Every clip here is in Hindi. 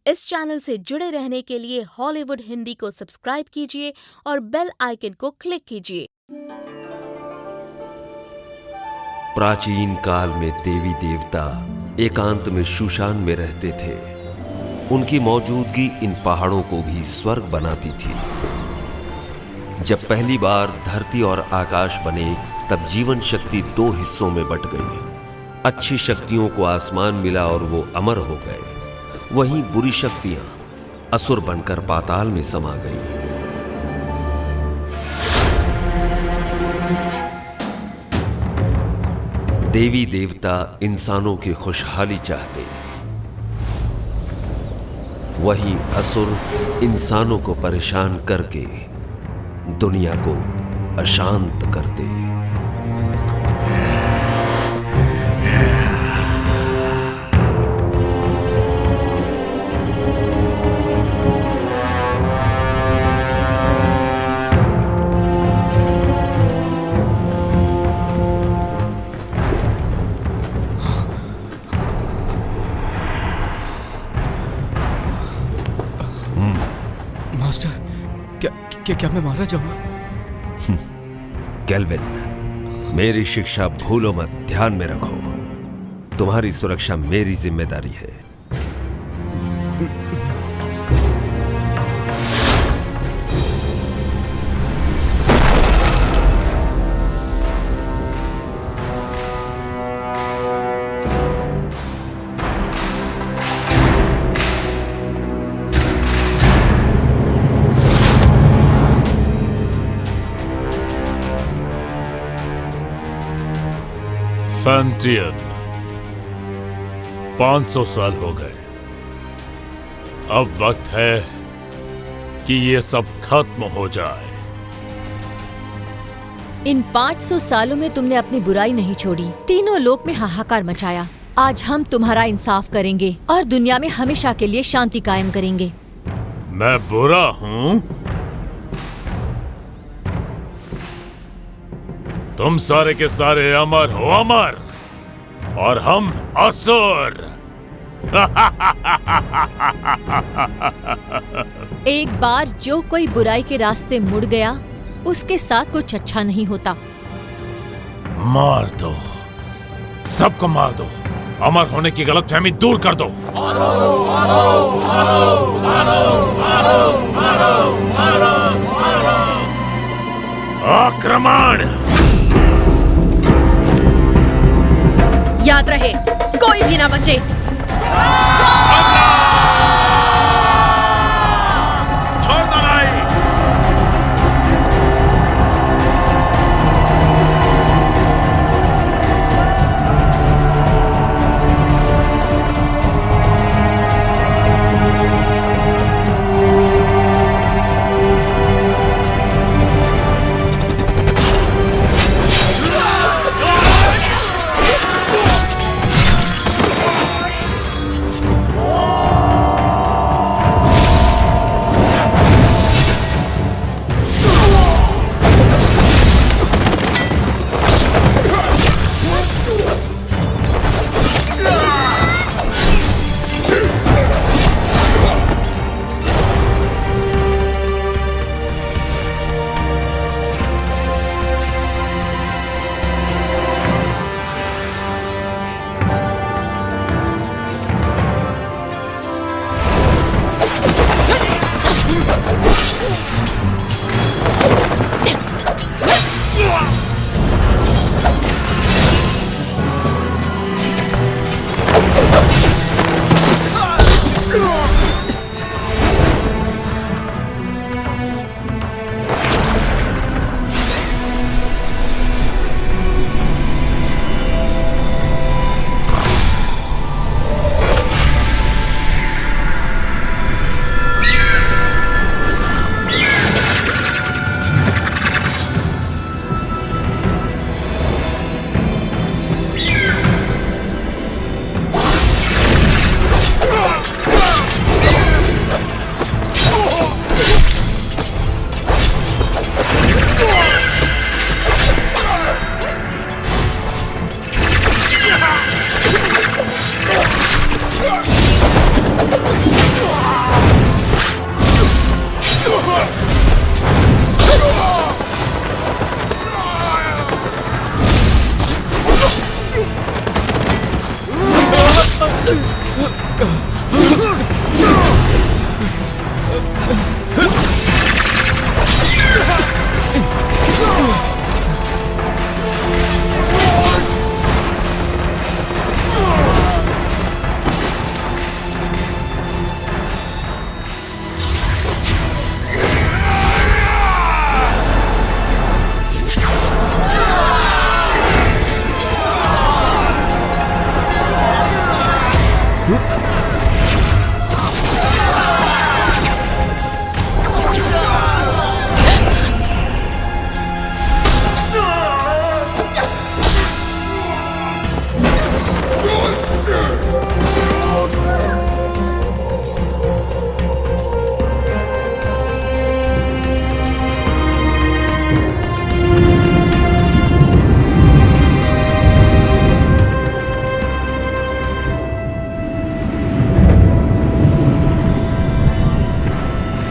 इस चैनल से जुड़े रहने के लिए हॉलीवुड हिंदी को सब्सक्राइब कीजिए और बेल आइकन को क्लिक कीजिए। प्राचीन काल में देवी देवता एकांत में शूशान में रहते थे। उनकी मौजूदगी इन पहाड़ों को भी स्वर्ग बनाती थी। जब पहली बार धरती और आकाश बने तब जीवन शक्ति दो हिस्सों में बट गई। अच्छी शक्तियों को आसमान मिला और वो अमर हो गए, वहीं बुरी शक्तियां असुर बनकर पाताल में समा गईं। देवी देवता इंसानों की खुशहाली चाहते, वहीं असुर इंसानों को परेशान करके दुनिया को अशांत करते। मास्टर, क्या मैं मारा जाऊंगा? केल्विन, मेरी शिक्षा भूलो मत, ध्यान में रखो। तुम्हारी सुरक्षा मेरी जिम्मेदारी है। फैंटियन, 500 साल हो गए। अब वक्त है कि ये सब खत्म हो जाए। इन 500 सालों में तुमने अपनी बुराई नहीं छोड़ी, तीनों लोक में हाहाकार मचाया। आज हम तुम्हारा इंसाफ करेंगे और दुनिया में हमेशा के लिए शांति कायम करेंगे। मैं बुरा हूँ? तुम सारे के सारे अमर हो, अमर, और हम असुर। एक बार जो कोई बुराई के रास्ते मुड़ गया, उसके साथ कुछ अच्छा नहीं होता। मार दो, सबको मार दो। अमर होने की गलतफहमी दूर कर दो। मारो, मारो, मारो, मारो, मारो, मारो, मारो, मारो। आक्रमण! याद रहे, कोई भी ना बचे। छोड़ दो लड़ाई।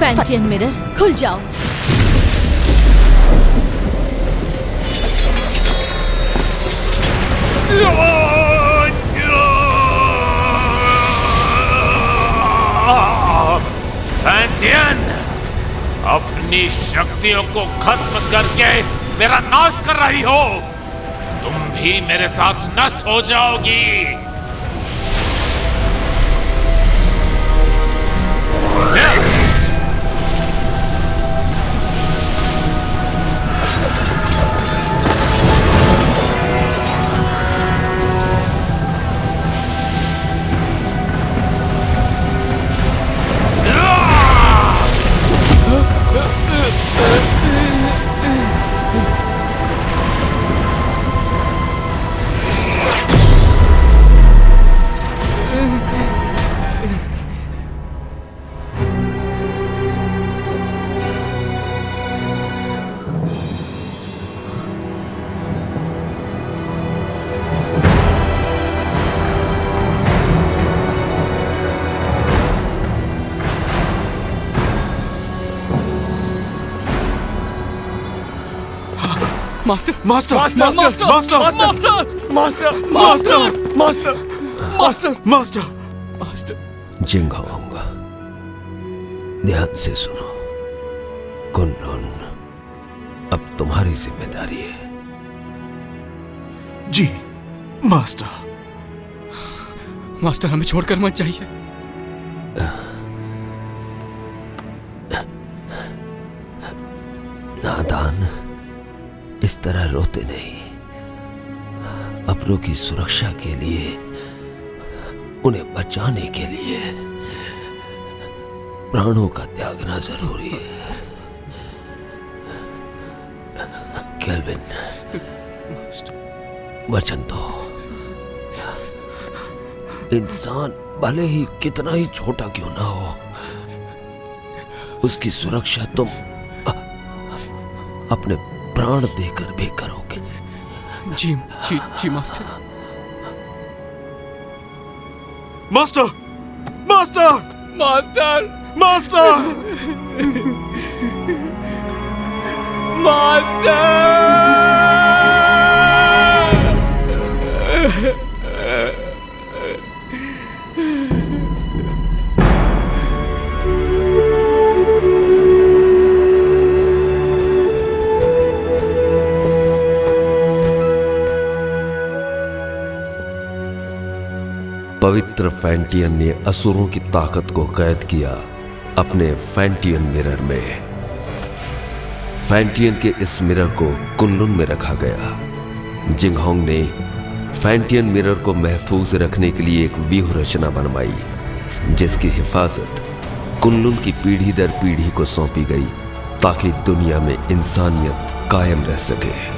फैंटियन मिरर खुल जाओ। फैंटियन, अपनी शक्तियों को खत्म करके मेरा नाश कर रही हो। तुम भी मेरे साथ नष्ट हो जाओगी। Master master master master master master master master master master master Jinghong, ध्यान से सुनो। कुनलुन, अब तुम्हारी जिम्मेदारी है। जी मास्टर। मास्टर, हमें छोड़कर मत जाइए। नादान, इस तरह रोते नहीं। अपनों की सुरक्षा के लिए, उन्हें बचाने के लिए प्राणों का त्यागना जरूरी है। केल्विन, वचन दो। इंसान भले ही कितना ही छोटा क्यों ना हो, उसकी सुरक्षा तुम अपने प्राण देकर भी करोगे। जी जी जी master. Master master master master पवित्र फैंटियन ने असुरों की ताकत को कैद किया अपने फैंटियन मिरर में। फैंटियन के इस मिरर को कुनलुन में रखा गया। जिंगहोंग ने फैंटियन मिरर को महफूज रखने के लिए एक व्यूह रचना बनवाई, जिसकी हिफाजत कुनलुन की पीढ़ी दर पीढ़ी को सौंपी गई, ताकि दुनिया में इंसानियत कायम रह सके।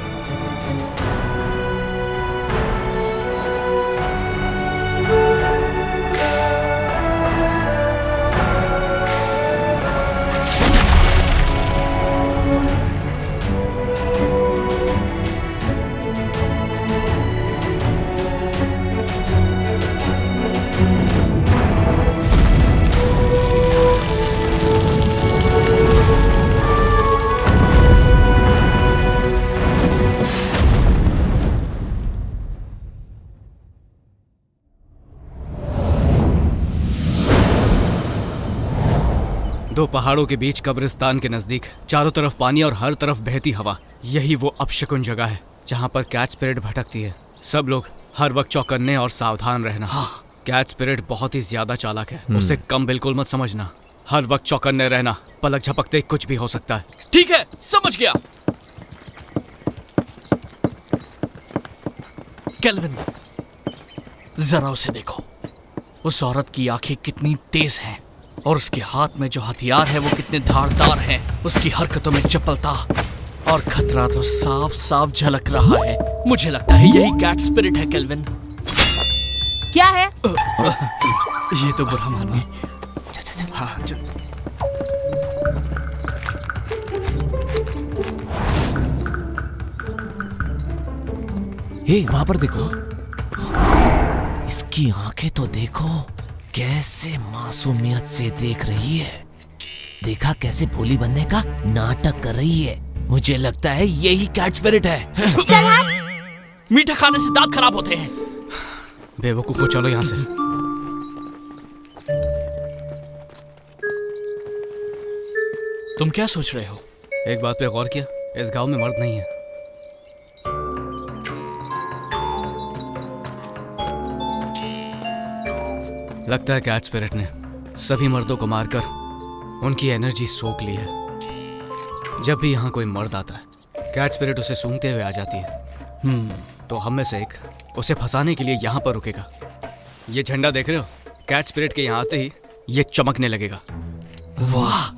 दो पहाड़ों के बीच कब्रिस्तान के नजदीक, चारों तरफ पानी और हर तरफ बहती हवा, यही वो अपशकुन जगह है जहाँ पर कैट स्पिरिट भटकती है। सब लोग हर वक्त चौकन्ने और सावधान रहना। कैट स्पिरिट बहुत ही ज्यादा चालाक है, उसे कम बिल्कुल मत समझना। हर वक्त चौकन्ने रहना, पलक झपकते कुछ भी हो सकता है। ठीक है, समझ गया। केल्विन, जरा उसे देखो। उस औरत की आंखें कितनी तेज हैं और उसके हाथ में जो हथियार है वो कितने धारदार हैं। उसकी हरकतों में चपलता और खतरा तो साफ साफ झलक रहा है। मुझे लगता है यही कैट स्पिरिट है केल्विन। क्या है? ये तो बुरा मान गई। हाँ, चल। हे, वहां पर देखो। इसकी आंखें तो देखो, कैसे मासूमियत से देख रही है। देखा कैसे भोली बनने का नाटक कर रही है। मुझे लगता है यही कैट स्पिरिट है। चल हट। मीठा खाने से दांत खराब होते हैं। बेवकूफो, चलो यहाँ से। तुम क्या सोच रहे हो? एक बात पे गौर किया, इस गांव में मर्द नहीं है। लगता है कैट स्पिरिट ने सभी मर्दों को मारकर उनकी एनर्जी सोख ली है। जब भी यहाँ कोई मर्द आता है, कैट स्पिरिट उसे सूंघते हुए आ जाती है। तो हम में से एक उसे फंसाने के लिए यहाँ पर रुकेगा। ये झंडा देख रहे हो? कैट स्पिरिट के यहाँ आते ही ये चमकने लगेगा। वाह,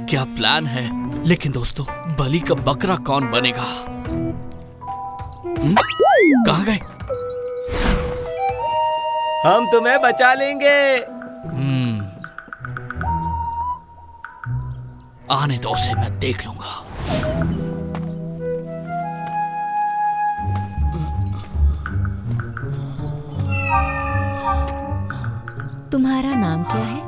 क्या प्लान है। लेकिन दोस्तों, बलि का बकरा कौन बनेगा? कहाँ गए? हम तुम्हें बचा लेंगे। आने दो उसे, मैं देख लूंगा। तुम्हारा नाम क्या है?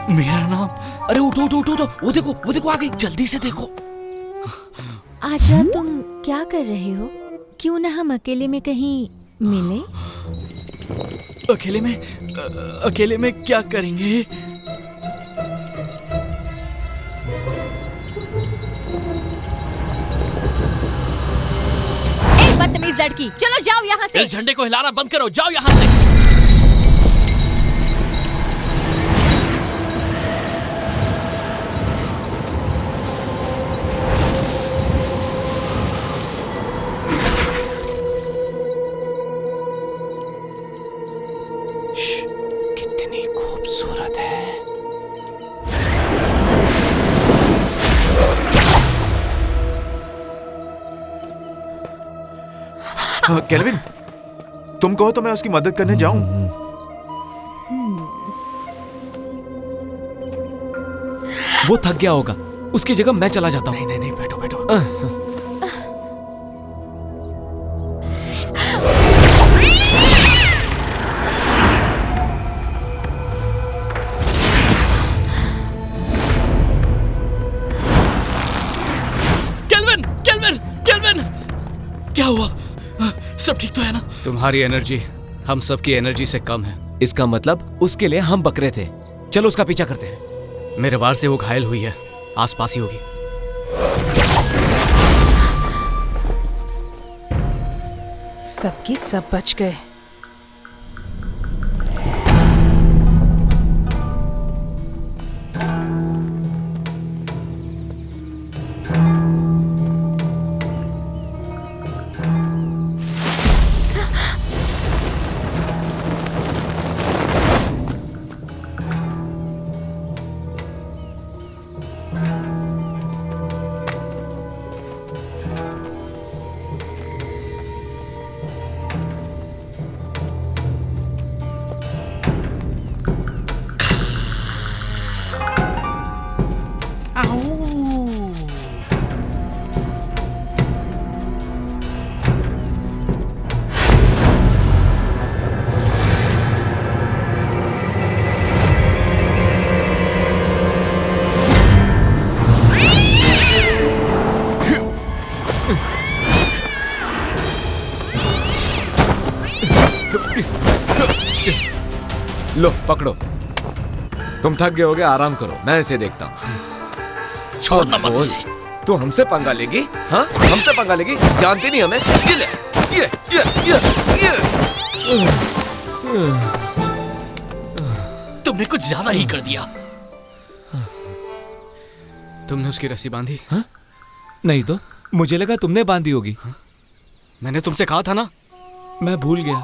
मेरा नाम? अरे उठो उठो उठो, वो देखो आ गई, जल्दी से देखो। आजा, तुम क्या कर रहे हो? क्यों ना हम अकेले में कहीं मिले? अकेले में क्या करेंगे? ए बदतमीज लड़की, चलो जाओ यहाँ से। इस झंडे को हिलाना बंद करो, जाओ यहाँ से। कितनी खूबसूरत है। केल्विन, तुम कहो तो मैं उसकी मदद करने जाऊं। वो थक गया होगा, उसकी जगह मैं चला जाता हूँ। नहीं, बैठो बैठो। केल्विन, क्या हुआ? सब ठीक तो है ना? तुम्हारी एनर्जी हम सबकी एनर्जी से कम है। इसका मतलब उसके लिए हम बकरे थे। चलो उसका पीछा करते हैं। मेरे वार से वो घायल हुई है, आसपास ही होगी। सबके सब बच गए। लो पकड़ो। तुम थक गए होगे, आराम करो, मैं इसे देखता हूँ। छोड़ना मत बोल। इसे। तू हमसे पंगा लेगी? हाँ, हमसे पंगा लेगी? जानती नहीं हमें? ये ले, ये। तुमने कुछ ज्यादा ही कर दिया। तुमने उसकी रस्सी बांधी? नहीं तो मुझे लगा तुमने बांधी होगी। मैंने तुमसे कहा था ना। मैं भूल गया।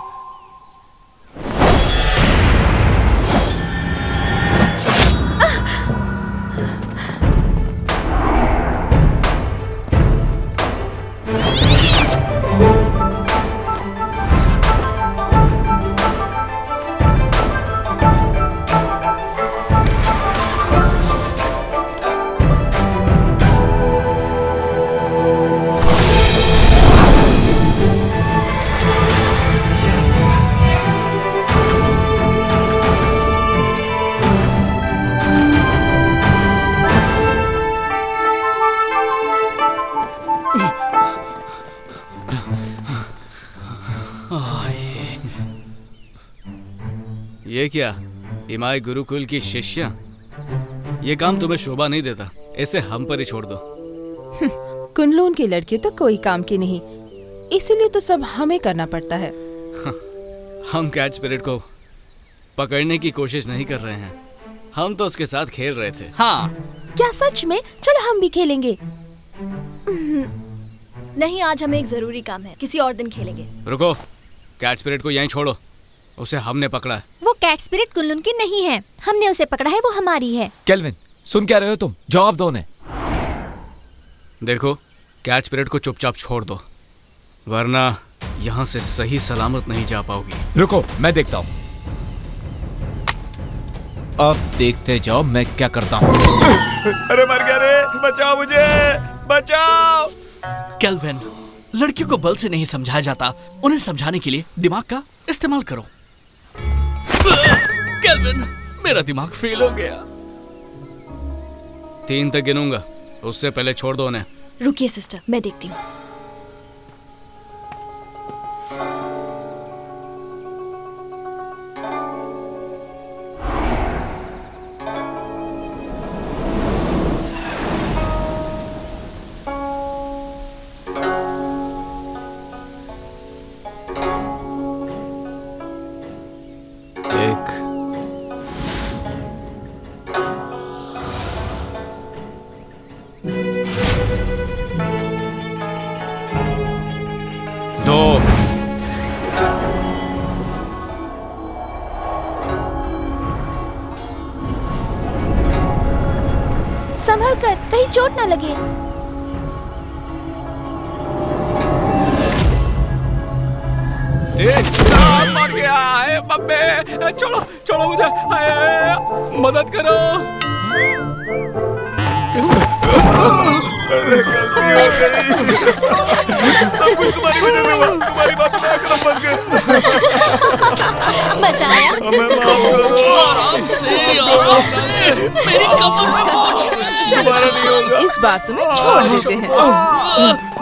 ये क्या, इमाई गुरुकुल की शिष्या? ये काम तुम्हें शोभा नहीं देता, इसे हम पर ही छोड़ दो। कुनलून की लड़की तो कोई काम की नहीं, इसीलिए तो सब हमें करना पड़ता है। हम कैट स्पिरिट को पकड़ने की कोशिश नहीं कर रहे हैं, हम तो उसके साथ खेल रहे थे। हाँ, क्या सच में? चलो हम भी खेलेंगे। नहीं, आज हमें एक जरूरी काम है, किसी और दिन खेलेंगे। रुको, कैट स्पिरिट को यहीं छोड़ो, उसे हमने पकड़ा है। वो कैट स्पिरिट कुनलून की नहीं है, हमने उसे पकड़ा है, वो हमारी है। केल्विन, सुन क्या रहे हो तुम? जवाब दो ने। देखो, कैट स्पिरिट को चुपचाप छोड़ दो, वरना यहाँ से सही सलामत नहीं जा पाओगी। रुको, मैं देखता हूँ। अब देखते जाओ मैं क्या करता हूँ। अरे मर गया रे, बचाओ मुझे, बचाओ। केल्विन, लड़कियों को बल से नहीं समझाया जाता, उन्हें समझाने के लिए दिमाग का इस्तेमाल करो। केल्विन, मेरा दिमाग फेल हो गया। 3 तक गिनूंगा, उससे पहले छोड़ दो उन्हें। रुकिए सिस्टर, मैं देखती हूँ। संभल कर, कहीं चोट ना लगे। मर गया है बब्बे, छोड़ो छोड़ो मुझे, मदद करो। अरे गलती हो गई, सब कुछ तुम्हारी वजह से हुआ, तुम्हारी बात ना करो, फंस गए। बचाया। हमें माफ करो। आराम से, मेरी कमर में मोच है। दोबारा नहीं होगा। इस बार तुम्हें छोड़ देते हैं।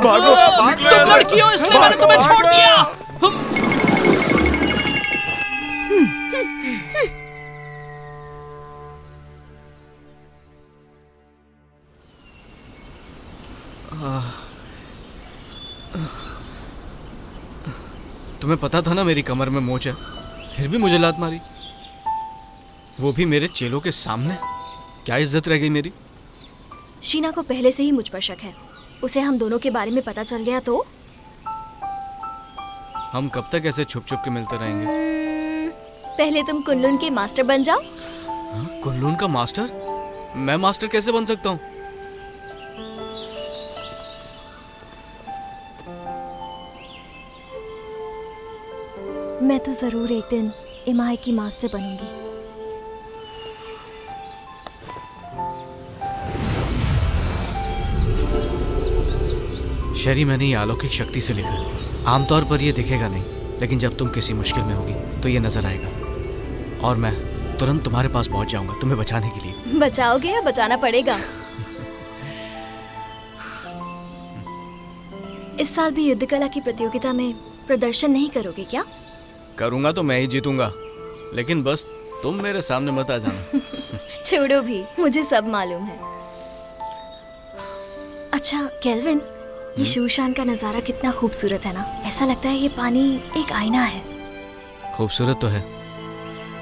भागो, भाग लो। तुम लड़की हो इसलिए मैंने तुम्हें छोड़ दिया। तुम्हें पता था ना मेरी कमर में मोच है, फिर भी मुझे लात मारी, वो भी मेरे चेलों के सामने। क्या इज्जत रह गई मेरी? शीना को पहले से ही मुझ पर शक है, उसे हम दोनों के बारे में पता चल गया तो? हम कब तक ऐसे छुप छुप के मिलते रहेंगे? पहले तुम कुनलून के मास्टर बन जाओ। कुनलून का मास्टर? मैं मास्टर कैसे बन सकता हूँ? मैं तो जरूर एक दिन इमाई की मास्टर बनूंगी। शरी, मैंने ये अलौकिक शक्ति से लिखा है। आमतौर पर ये दिखेगा नहीं, लेकिन जब तुम किसी मुश्किल में होगी तो ये नजर आएगा और मैं तुरंत तुम्हारे पास पहुंच जाऊंगा तुम्हें बचाने के लिए। बचाओगे या बचाना पड़ेगा? इस साल भी युद्ध कला की प्रतियोगिता में प्रदर्शन नहीं करोगे क्या? करूंगा तो मैं ही जीतूंगा, लेकिन बस तुम मेरे सामने मत आ जाना। छोड़ो भी, मुझे सब मालूम है। अच्छा केल्विन, ये शूशान का नज़ारा कितना खूबसूरत है ना। ऐसा लगता है ये पानी एक आईना है। खूबसूरत तो है,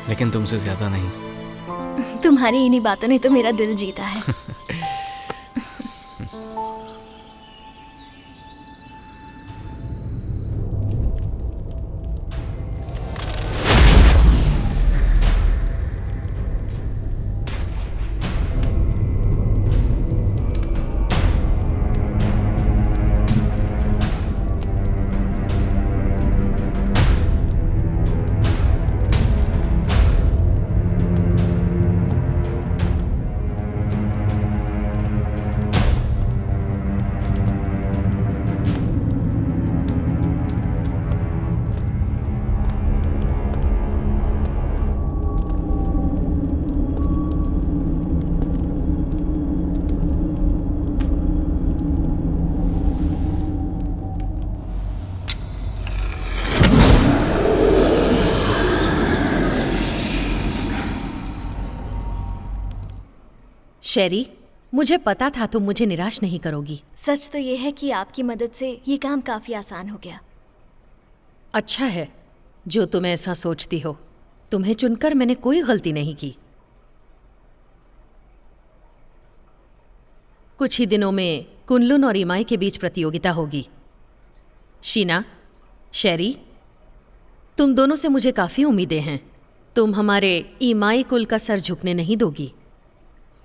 लेकिन तुमसे ज्यादा नहीं। तुम्हारी इन्हीं बातों ने तो मेरा दिल जीता है। शेरी, मुझे पता था तुम मुझे निराश नहीं करोगी। सच तो ये है कि आपकी मदद से ये काम काफी आसान हो गया। अच्छा है जो तुम ऐसा सोचती हो। तुम्हें चुनकर मैंने कोई गलती नहीं की। कुछ ही दिनों में कुनलुन और इमाई के बीच प्रतियोगिता होगी। शीना, शेरी, तुम दोनों से मुझे काफ़ी उम्मीदें हैं। तुम हमारे इमाई कुल का सर झुकने नहीं दोगी।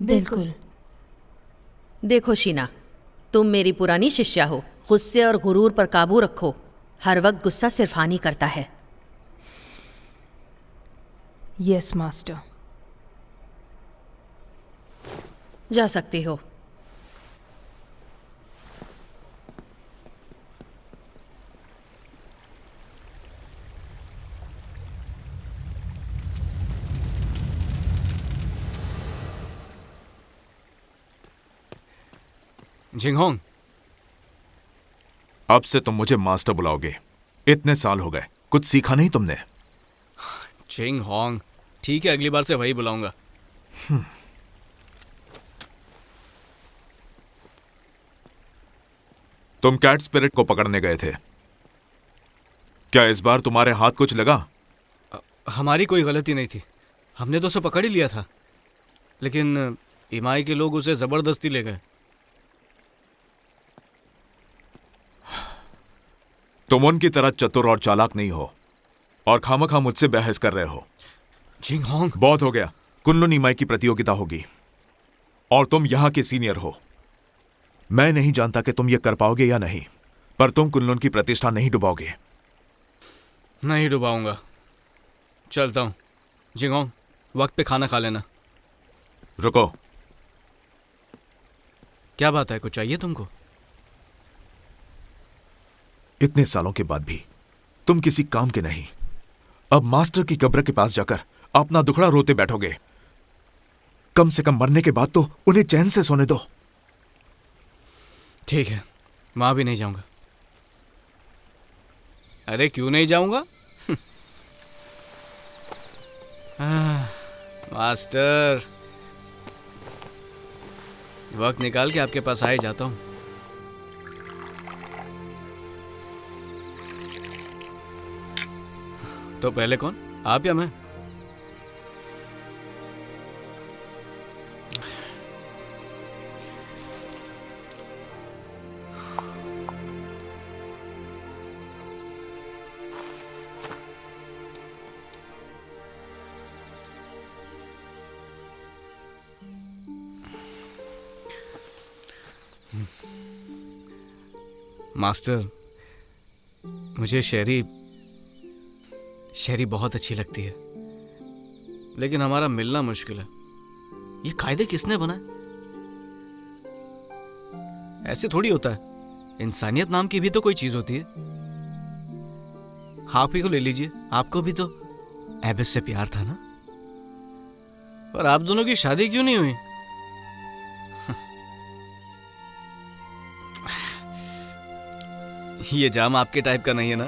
बिल्कुल। देखो शीना, तुम मेरी पुरानी शिष्या हो। गुस्से और गुरूर पर काबू रखो। हर वक्त गुस्सा सिर्फ हानि करता है। Yes master. जा सकती हो। जिंगहोंग, अब से तुम मुझे मास्टर बुलाओगे। इतने साल हो गए, कुछ सीखा नहीं तुमने? जिंगहोंग, ठीक है, अगली बार से वही बुलाऊंगा। तुम कैट स्पिरिट को पकड़ने गए थे, क्या इस बार तुम्हारे हाथ कुछ लगा? हमारी कोई गलती नहीं थी, हमने तो उसे पकड़ ही लिया था, लेकिन इमाई के लोग उसे जबरदस्ती ले गए। तुम उनकी तरह चतुर और चालाक नहीं हो और खामखा मुझसे बहस कर रहे हो। जिंगहोंग, बहुत हो गया। कुनलुन इमाई की प्रतियोगिता होगी और तुम यहां के सीनियर हो। मैं नहीं जानता कि तुम ये कर पाओगे या नहीं, पर तुम कुनलुन की प्रतिष्ठा नहीं डुबाओगे। नहीं डुबाऊंगा। चलता हूं। जिंगहोंग, वक्त पे खाना खा लेना। रुको। क्या बात है, कुछ चाहिए तुमको? इतने सालों के बाद भी तुम किसी काम के नहीं। अब मास्टर की कब्र के पास जाकर अपना दुखड़ा रोते बैठोगे। कम से कम मरने के बाद तो उन्हें चैन से सोने दो। ठीक है, वहां भी नहीं जाऊंगा। अरे क्यों नहीं जाऊंगा? मास्टर, वक्त निकाल के आपके पास आ ही जाता हूं। तो पहले कौन, आप या मैं? मास्टर, मुझे शेरी बहुत अच्छी लगती है, लेकिन हमारा मिलना मुश्किल है। ये कायदे किसने बनाए? ऐसे थोड़ी होता है। इंसानियत नाम की भी तो कोई चीज होती है। आप ही को ले लीजिए, आपको भी तो एबिस से प्यार था ना? पर आप दोनों की शादी क्यों नहीं हुई? ये जाम आपके टाइप का नहीं है ना?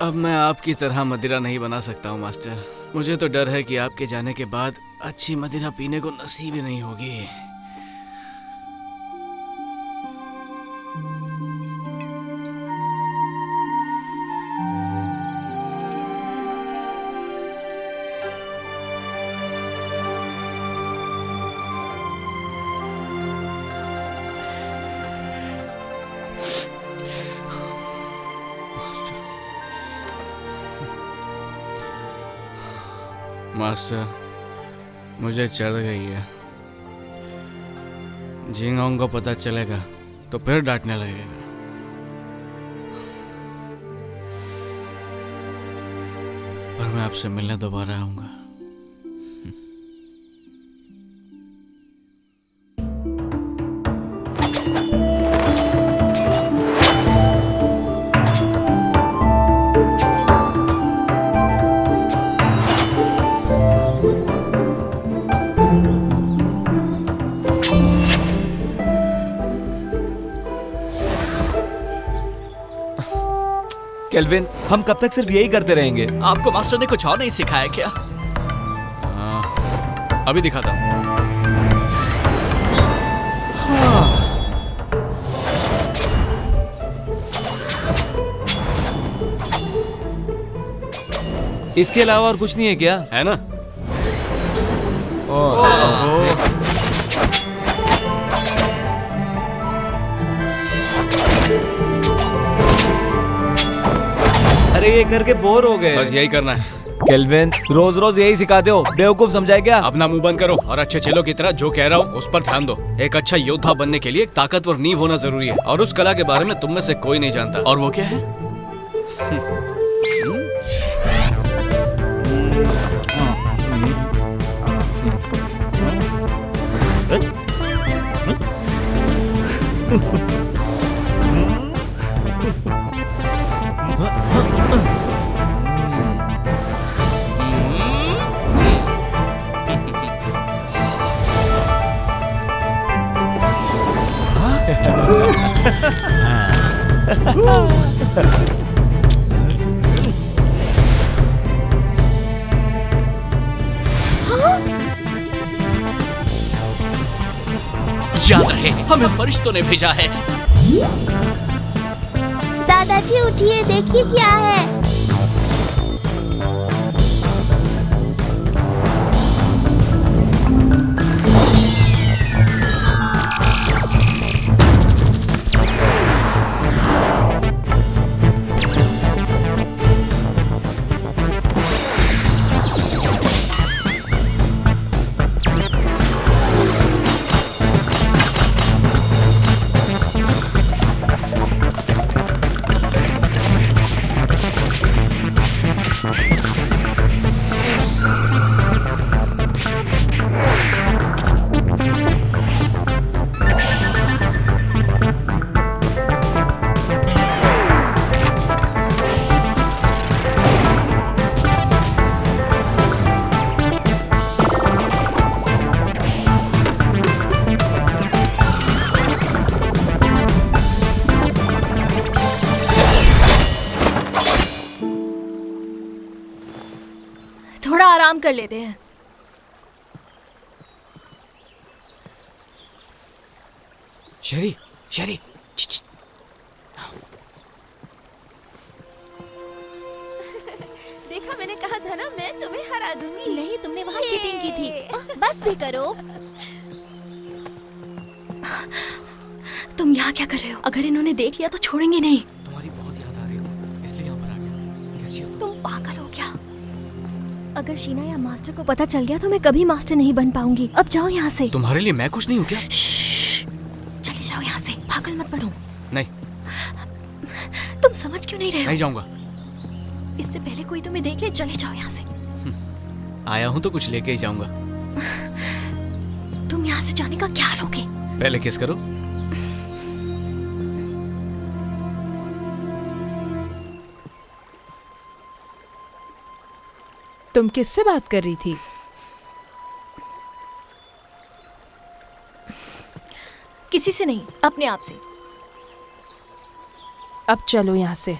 अब मैं आपकी तरह मदिरा नहीं बना सकता हूँ मास्टर। मुझे तो डर है कि आपके जाने के बाद अच्छी मदिरा पीने को नसीब ही नहीं होगी। मास्टर, मुझे चढ़ गई है। जिंगांग को पता चलेगा तो फिर डांटने लगेगा। पर मैं आपसे मिलने दोबारा आऊंगा। केल्विन, हम कब तक सिर्फ यही करते रहेंगे? आपको मास्टर ने कुछ और नहीं सिखाया क्या? अभी दिखाता हूँ। इसके अलावा और कुछ नहीं है क्या? है ना? अरे ये करके बोर हो गए। बस यही करना है। केल्विन, रोज रोज यही सिखाते हो, बेवकूफ समझाए क्या? अपना मुंह बंद करो और अच्छे चेलों की तरह जो कह रहा हूँ उस पर ध्यान दो। एक अच्छा योद्धा बनने के लिए एक ताकतवर नींव होना जरूरी है, और उस कला के बारे में तुम में से कोई नहीं जानता। और वो क्या है? याद रहे, हमें फरिश्तों ने भेजा है। दादाजी उठिए, देखिए क्या है। थोड़ा आराम कर लेते हैं। शेरी, शेरी, देखा, मैंने कहा था ना, मैं तुम्हें हरा दूंगी। नहीं, तुमने वहाँ चीटिंग की थी। बस भी करो। तुम यहाँ क्या कर रहे हो? अगर इन्होंने देख लिया तो छोड़ेंगे नहीं। तुम्हारी बहुत याद आ रही थी, इसलिए यहाँ पर आ गया। कैसी हो तुम पागल हो क्या? अगर शीना या मास्टर को पता चल गया तो मैं कभी मास्टर नहीं बन पाऊंगी। अब जाओ यहाँ से। तुम्हारे लिए मैं कुछ नहीं हूँ क्या? चले जाओ यहाँ से, पागल मत बनो। नहीं, तुम समझ क्यों नहीं रहे हो? नहीं जाऊंगा। इससे पहले कोई तुम्हें देख ले, चले जाओ यहाँ से। आया हूँ तो कुछ लेके ही जाऊंगा। तुम यहाँ से जाने का क्या लोगे? पहले किस करो। तुम किससे बात कर रही थी? किसी से नहीं, अपने आप से। अब चलो यहाँ से।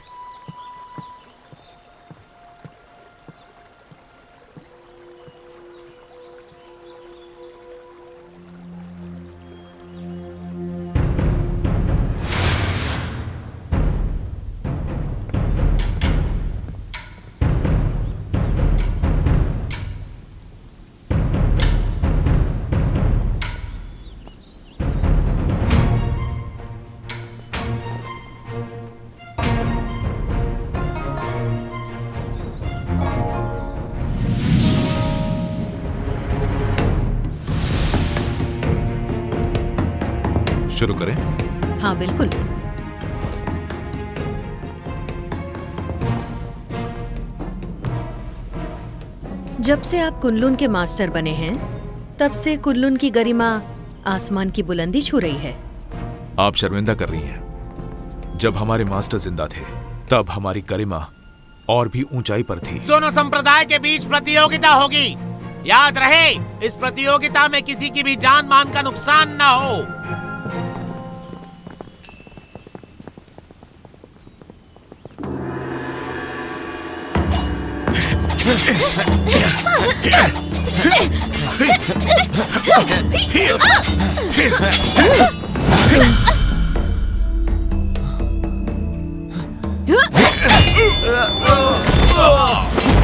शुरू करें? हाँ बिल्कुल। जब से आप कुनलुन के मास्टर बने हैं, तब से कुनलुन की गरिमा आसमान की बुलंदी छू रही है। आप शर्मिंदा कर रही हैं। जब हमारे मास्टर जिंदा थे, तब हमारी गरिमा और भी ऊंचाई पर थी। दोनों संप्रदाय के बीच प्रतियोगिता होगी। याद रहे, इस प्रतियोगिता में किसी की भी जान मान का नुकसान ना हो।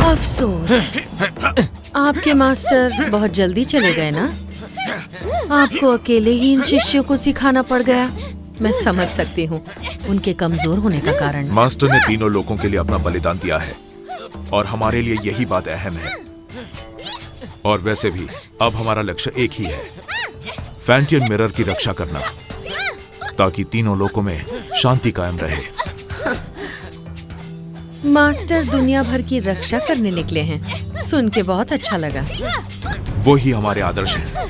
अफसोस, आपके मास्टर बहुत जल्दी चले गए ना। आपको अकेले ही इन शिष्यों को सिखाना पड़ गया। मैं समझ सकती हूँ उनके कमजोर होने का कारण। मास्टर ने तीनों लोगों के लिए अपना बलिदान दिया है और हमारे लिए यही बात अहम है। और वैसे भी अब हमारा लक्ष्य एक ही है, फैंटियन मिरर की रक्षा करना, ताकि तीनों लोगों में शांति कायम रहे। मास्टर दुनिया भर की रक्षा करने निकले हैं। सुन के बहुत अच्छा लगा। वो ही हमारे आदर्श हैं।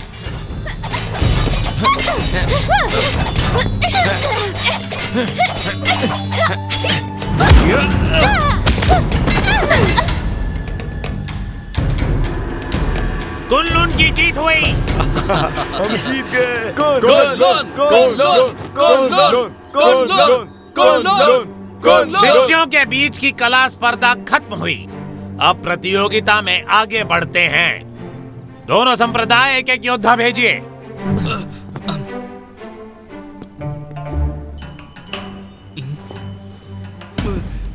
कुनलुन की जीत हुई। हम जीत गए। शिष्यों के बीच की कला स्पर्धा खत्म हुई। अब प्रतियोगिता में आगे बढ़ते हैं। दोनों संप्रदाय एक एक योद्धा भेजिए।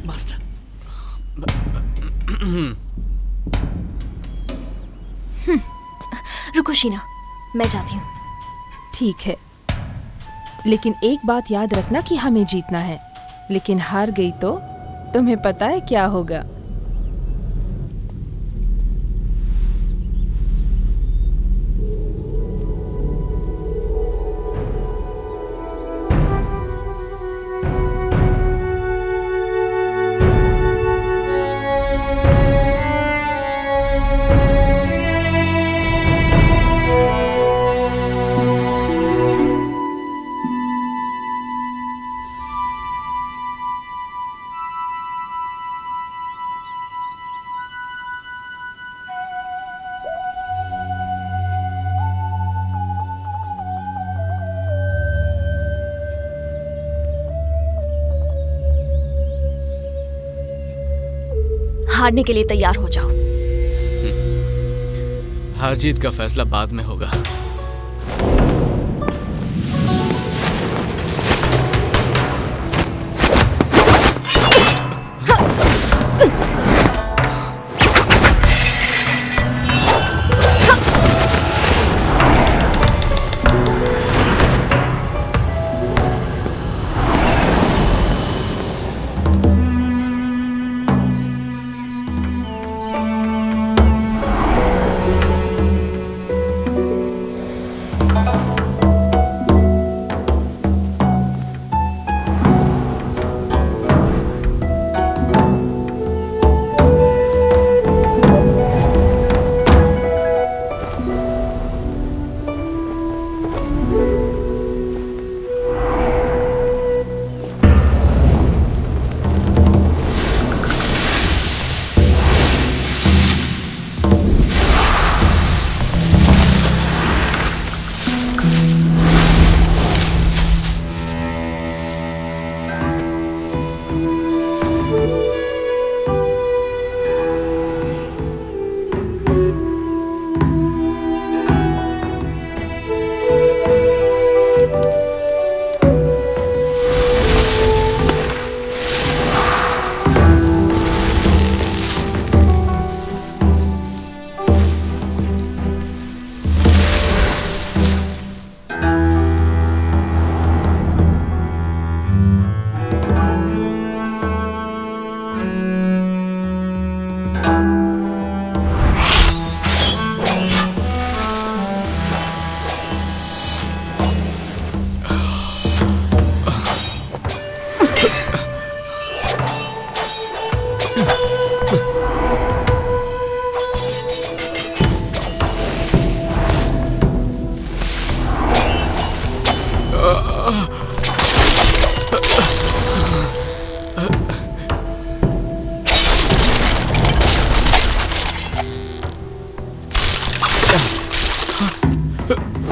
मास्टर, रुको शीना, मैं जाती हूँ। ठीक है, लेकिन एक बात याद रखना कि हमें जीतना है। लेकिन हार गई तो तुम्हें पता है क्या होगा। हारने के लिए तैयार हो जाओ। हार जीत का फैसला बाद में होगा।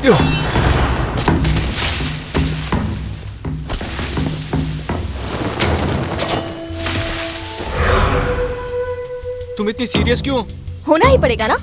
तुम इतनी सीरियस क्यों? होना ही पड़ेगा ना।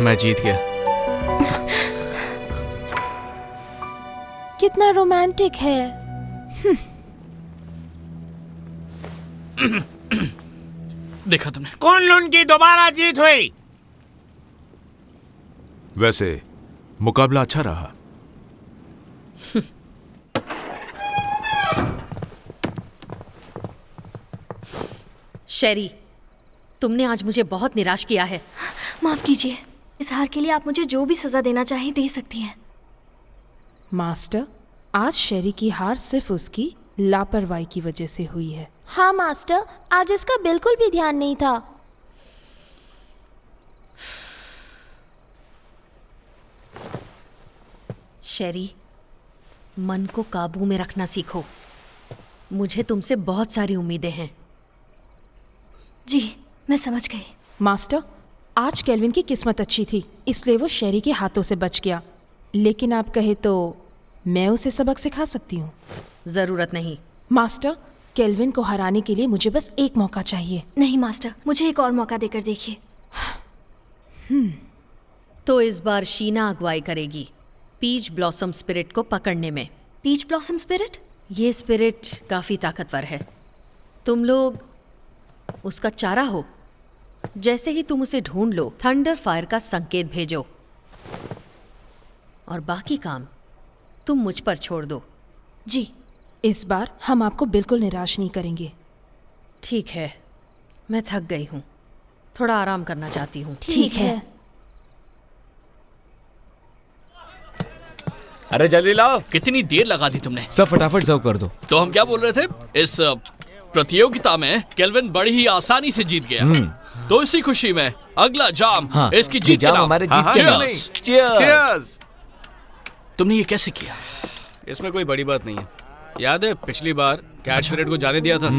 मैं जीत गया। कितना रोमांटिक है। देखा तुमने? कुन-लुन की दोबारा जीत हुई। वैसे मुकाबला अच्छा रहा। शेरी, तुमने आज मुझे बहुत निराश किया है। माफ कीजिए, इस हार के लिए आप मुझे जो भी सजा देना चाहें दे सकती हैं। मास्टर, आज शेरी की हार सिर्फ उसकी लापरवाही की वजह से हुई है। हाँ मास्टर, आज इसका बिल्कुल भी ध्यान नहीं था। शेरी, मन को काबू में रखना सीखो। मुझे तुमसे बहुत सारी उम्मीदें हैं। जी, मैं समझ गई। मास्टर, आज केल्विन की किस्मत अच्छी थी, इसलिए वो शेरी के हाथों से बच गया। लेकिन आप कहे तो मैं उसे सबक सिखा सकती हूँ। जरूरत नहीं। मास्टर, केल्विन को हराने के लिए मुझे बस एक मौका चाहिए। नहीं मास्टर, मुझे एक और मौका देकर देखिए। तो इस बार शीना अगुवाई करेगी पीच ब्लॉसम स्पिरिट को पकड़ने में। Peach blossom spirit? ये स्पिरिट काफी ताकतवर है। तुम लोग उसका चारा हो। जैसे ही तुम उसे ढूंढ लो, थंडर फायर का संकेत भेजो और बाकी काम तुम मुझ पर छोड़ दो। जी, इस बार हम आपको बिल्कुल निराश नहीं करेंगे। ठीक है, मैं थक गई हूँ, थोड़ा आराम करना चाहती हूँ। ठीक है। अरे जल्दी लाओ। कितनी देर लगा दी तुमने? सब फटाफट सर्व कर दो। तो हम क्या बोल रहे थे? इस प्रतियोगिता में केल्विन बड़ी ही आसानी से जीत गया। तो इसी खुशी में अगला जाम इसकी जीत जाम का नाम। हमारे जीत हाँ, के हाँ, नाम। नहीं। Cheers! तुमने ये कैसे किया? इसमें कोई बड़ी बात नहीं है। याद है पिछली बार कैच स्पिरिट को जाने दिया था,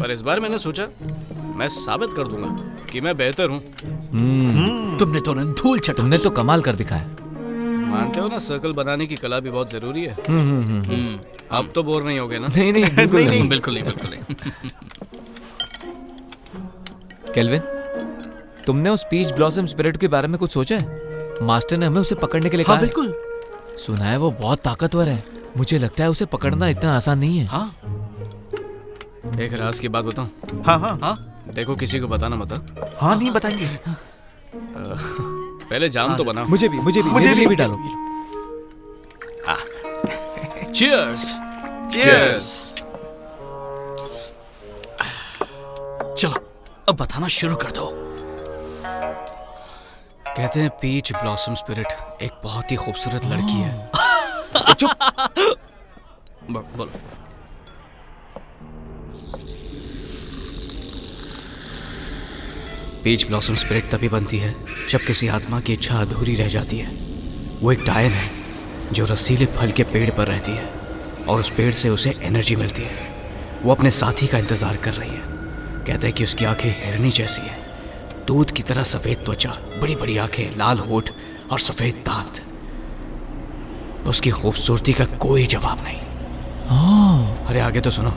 पर इस बार मैंने सोचा मैं साबित कर दूंगा कि मैं बेहतर हूँ। तुमने तो धूल चटा। तुमने तो कमाल कर दिखाया। मानते हो ना, सर्कल बनाने की कला भी बहुत जरूरी है। अब तो बोर नहीं होगे ना? नहीं नहीं, बिल्कुल नहीं, बिल्कुल नहीं, बिल्कुल नहीं। केल्विन, तुमने उस पीच ब्लॉसम स्पिरिट के बारे में कुछ सोचा है? मास्टर ने हमें उसे पकड़ने के लिए कहा। हाँ बिल्कुल। सुना है वो बहुत ताकतवर है। मुझे लगता है उसे पकड़ना इतना आसान नहीं है। हाँ। एक राज की बात बताऊं? हाँ हाँ हाँ देखो, किसी को बताना मत। हाँ, नहीं बताएंगे। पहले जाम तो बनाओ। मुझे भी डालो। Cheers! Cheers! चलो अब बताना शुरू कर दो। कहते हैं पीच ब्लॉसम स्पिरिट एक बहुत ही खूबसूरत लड़की है। चुप। बोलो। पीच ब्लॉसम स्पिरिट तभी बनती है जब किसी आत्मा की इच्छा अधूरी रह जाती है। वो एक डायन है जो रसीले फल के पेड़ पर रहती है और उस पेड़ से उसे एनर्जी मिलती है। वो अपने साथी का इंतजार कर रही है। कहते हैं कि उसकी आंखें हिरनी जैसी है, दूध की तरह सफेद त्वचा, बड़ी बड़ी आंखें, लाल होठ और सफेद दांत। उसकी खूबसूरती का कोई जवाब नहीं। अरे आगे तो सुनो।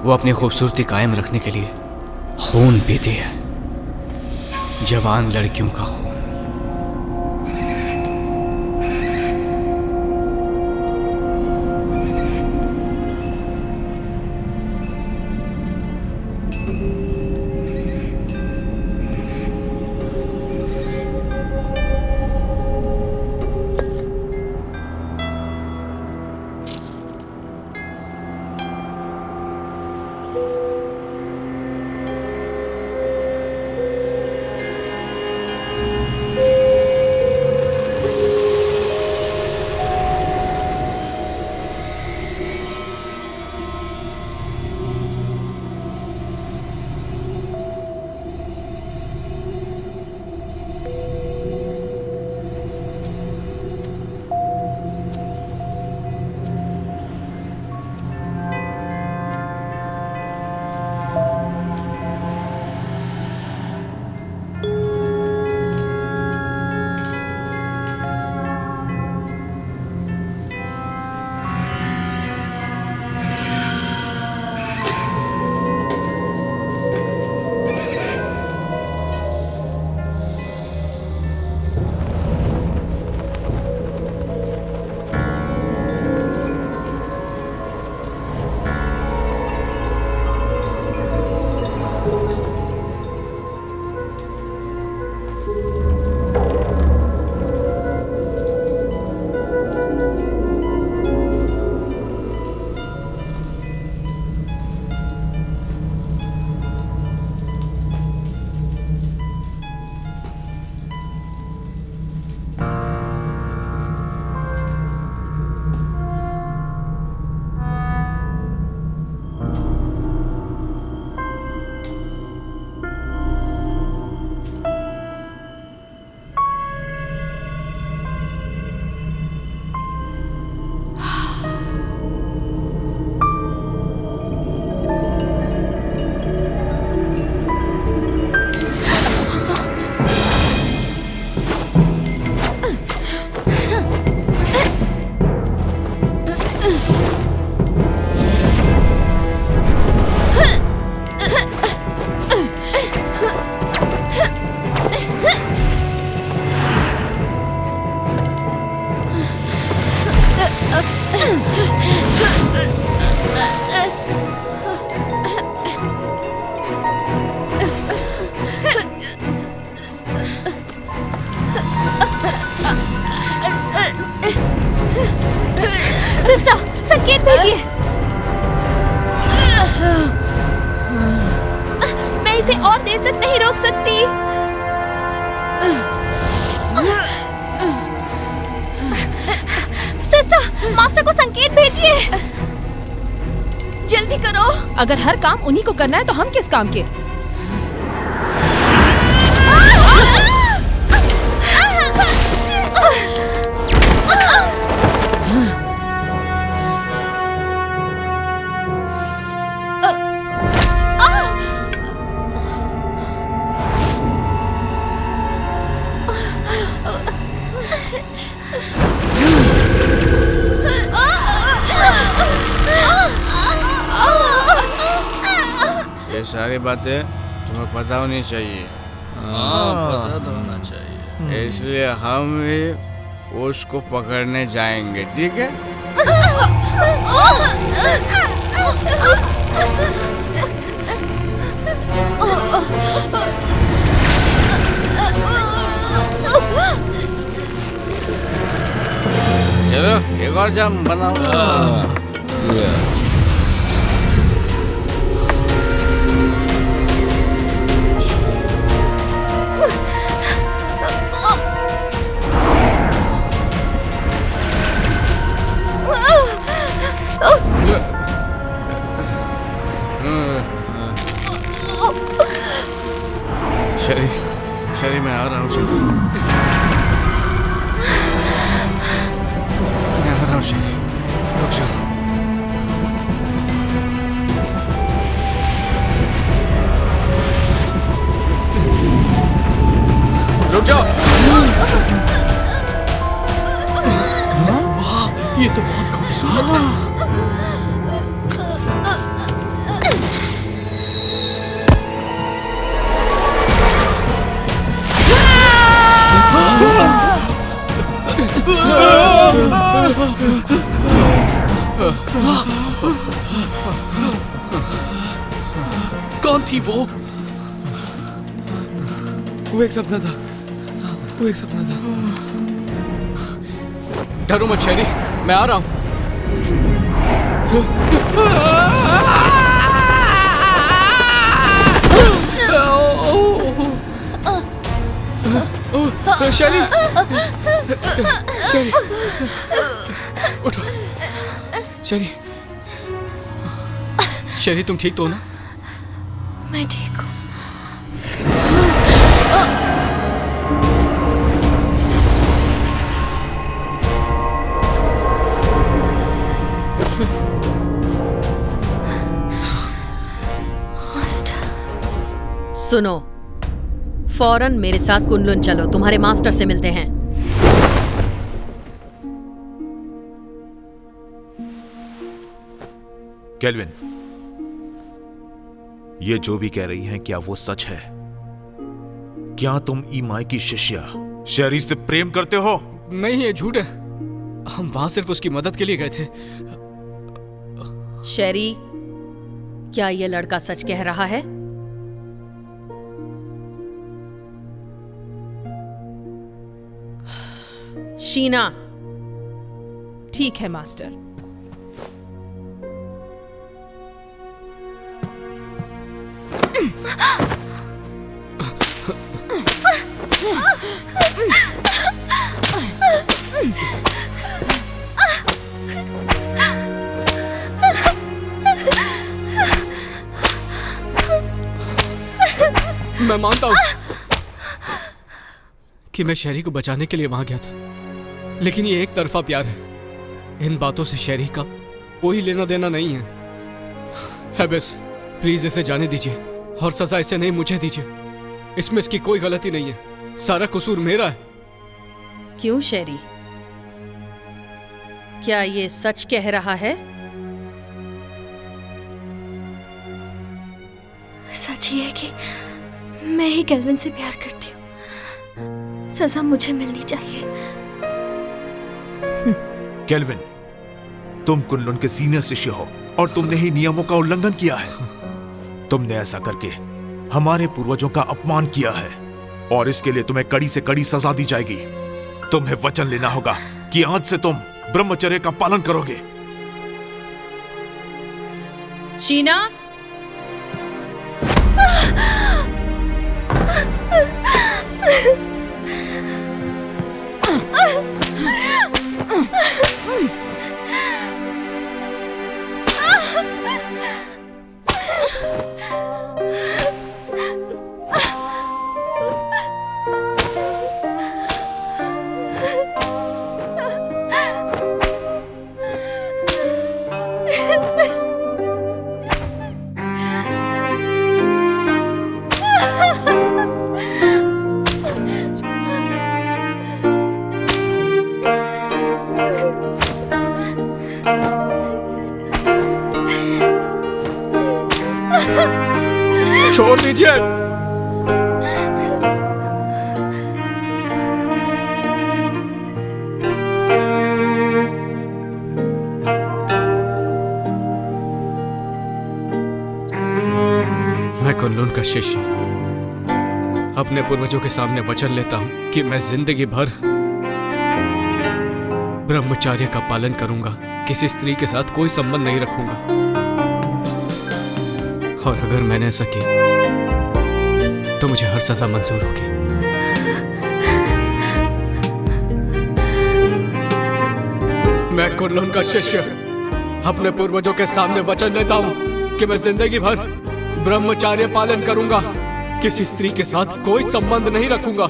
वो अपनी खूबसूरती कायम रखने के लिए खून पीती है, जवान लड़कियों का खून। सिस्टर, संकेत भेजिए। मैं इसे और देर तक नहीं रोक सकती। सिस्टर, मास्टर को संकेत भेजिए। जल्दी करो। अगर हर काम उन्हीं को करना है तो हम किस काम के? ये सारी बातें तुम्हें पता होनी चाहिए। हाँ, पता तो होना चाहिए। इसलिए हम भी उसको पकड़ने जाएंगे, ठीक है? चलो एक और जाम बनाओ। शरी मैं आ रहा हूँ शरी, मैं आ रहा हूँ शरी, रुक जाओ। रुक जाओ। वाह, ये तो बहुत खूबसूरत है। कौन थी वो? वो एक सपना था, वो एक सपना था। डरो मत शेरी, मैं आ रहा हूँ। शेरी, शेरी, उठो। शेरी, शेरी तुम ठीक तो हो ना? मैं ठीक हूँ। सुनो, फौरन मेरे साथ कुनलुन चलो, तुम्हारे मास्टर से मिलते हैं। केल्विन, ये जो भी कह रही हैं क्या वो सच है? क्या तुम ईमाई की शिष्या शेरी से प्रेम करते हो? नहीं, ये झूठ है। हम वहां सिर्फ उसकी मदद के लिए गए थे। शेरी, क्या ये लड़का सच कह रहा है? शीना। ठीक है मास्टर। मैं मानता हूं कि मैं शेरी को बचाने के लिए वहां गया था, लेकिन ये एक तरफा प्यार है। इन बातों से शेरी का कोई लेना देना नहीं है। बस प्लीज इसे जाने दीजिए और सजा इसे नहीं मुझे दीजिए। इसमें इसकी कोई गलती नहीं है, सारा कसूर मेरा है। क्यों शेरी? क्या ये सच कह रहा है? सच ही है कि मैं ही केल्विन से प्यार करती हूँ। सजा मुझे मिलनी चाहिए। केल्विन, तुम कुनलुन के सीनियर शिष्य हो और तुमने ही नियमों का उल्लंघन किया है। तुमने ऐसा करके हमारे पूर्वजों का अपमान किया है और इसके लिए तुम्हें कड़ी से कड़ी सजा दी जाएगी। तुम्हें वचन लेना होगा कि आज से तुम ब्रह्मचर्य का पालन करोगे। शीना, छोड़ दीजिए। मैं कुनलुन का शिष्य अपने पूर्वजों के सामने वचन लेता हूं कि मैं जिंदगी भर ब्रह्मचर्य का पालन करूंगा, किसी स्त्री के साथ कोई संबंध नहीं रखूंगा। और अगर मैंने ऐसा किया तो मुझे हर सजा मंजूर होगी। मैं कुनलुन का शिष्य अपने पूर्वजों के सामने वचन लेता हूं कि मैं जिंदगी भर ब्रह्मचर्य पालन करूंगा, किसी स्त्री के साथ कोई संबंध नहीं रखूंगा।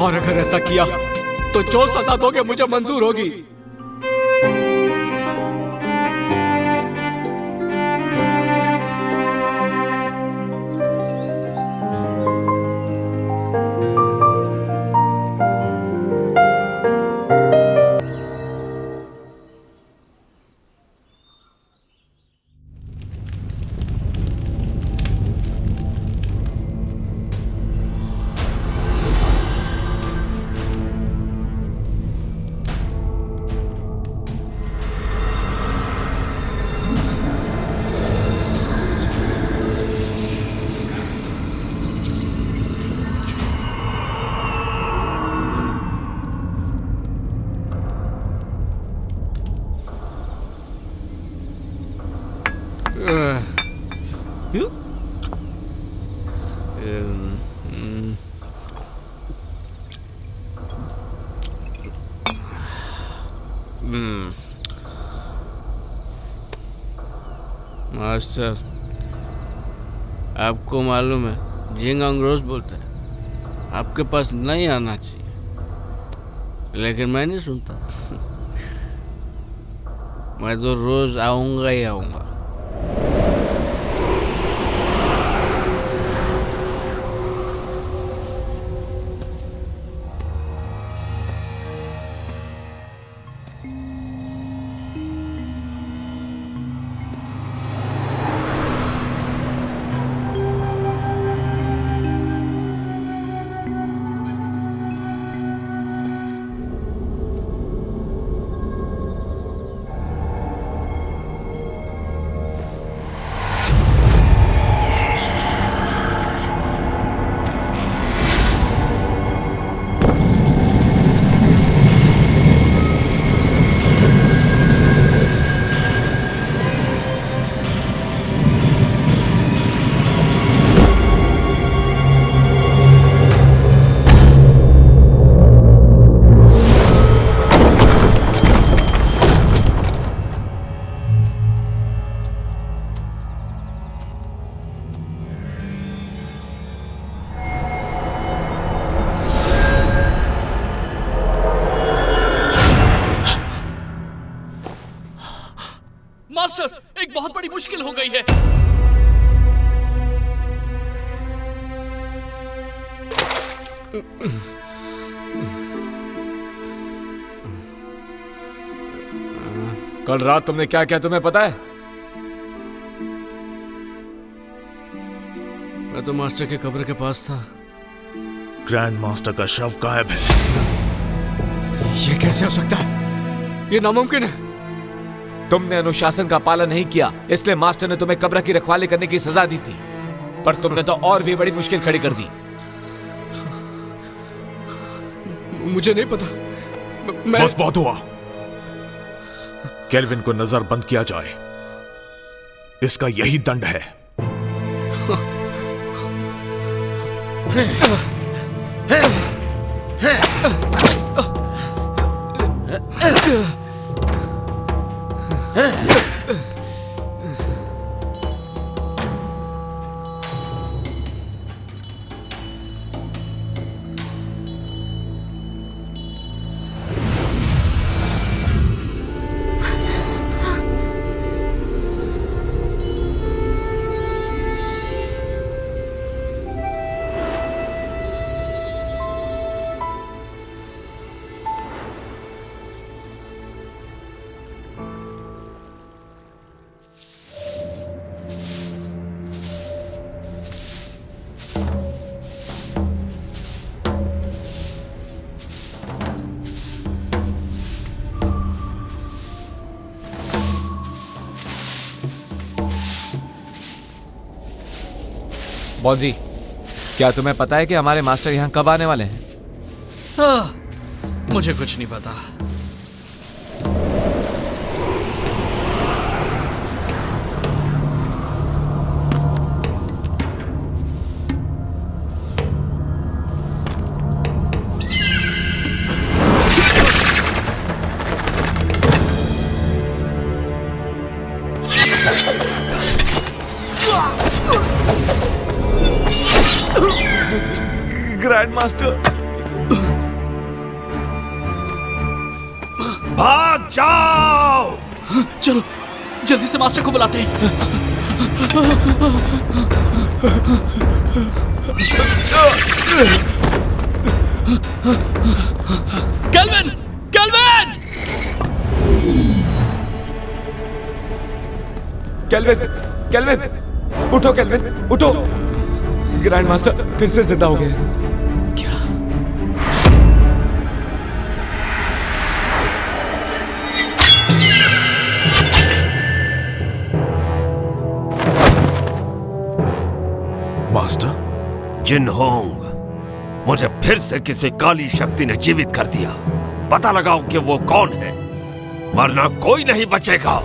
और अगर ऐसा किया तो जो सजा दोगे मुझे मंजूर होगी। मास्टर, आपको मालूम है झिंगांग रोज बोलता है आपके पास नहीं आना चाहिए, लेकिन मैं नहीं सुनता। मैं तो रोज आऊंगा ही आऊंगा। मास्टर, एक बहुत बड़ी मुश्किल हो गई है। कल रात तुमने क्या किया तुम्हें पता है? मैं तो मास्टर के कब्र के पास था। ग्रैंड मास्टर का शव गायब है। ये कैसे हो सकता है? ये नामुमकिन है। तुमने अनुशासन का पालन नहीं किया, इसलिए मास्टर ने तुम्हें कब्र की रखवाली करने की सजा दी थी, पर तुमने तो और भी बड़ी मुश्किल खड़ी कर दी। मुझे नहीं पता। बस बहुत हुआ। केल्विन को नजरबंद किया जाए, इसका यही दंड है। बॉन्जी, क्या तुम्हें पता है कि हमारे मास्टर यहाँ कब आने वाले हैं? मुझे कुछ नहीं पता। ग्रैंड मास्टर, भाग जाओ! चलो जल्दी से मास्टर को बुलाते हैं। केल्विन! केल्विन! केल्विन, केल्विन, उठो केल्विन, उठो। ग्रैंड मास्टर फिर से जिंदा हो गए। क्या? मास्टर, जिनहोंग, मुझे फिर से किसी काली शक्ति ने जीवित कर दिया। पता लगाओ कि वो कौन है, वरना कोई नहीं बचेगा।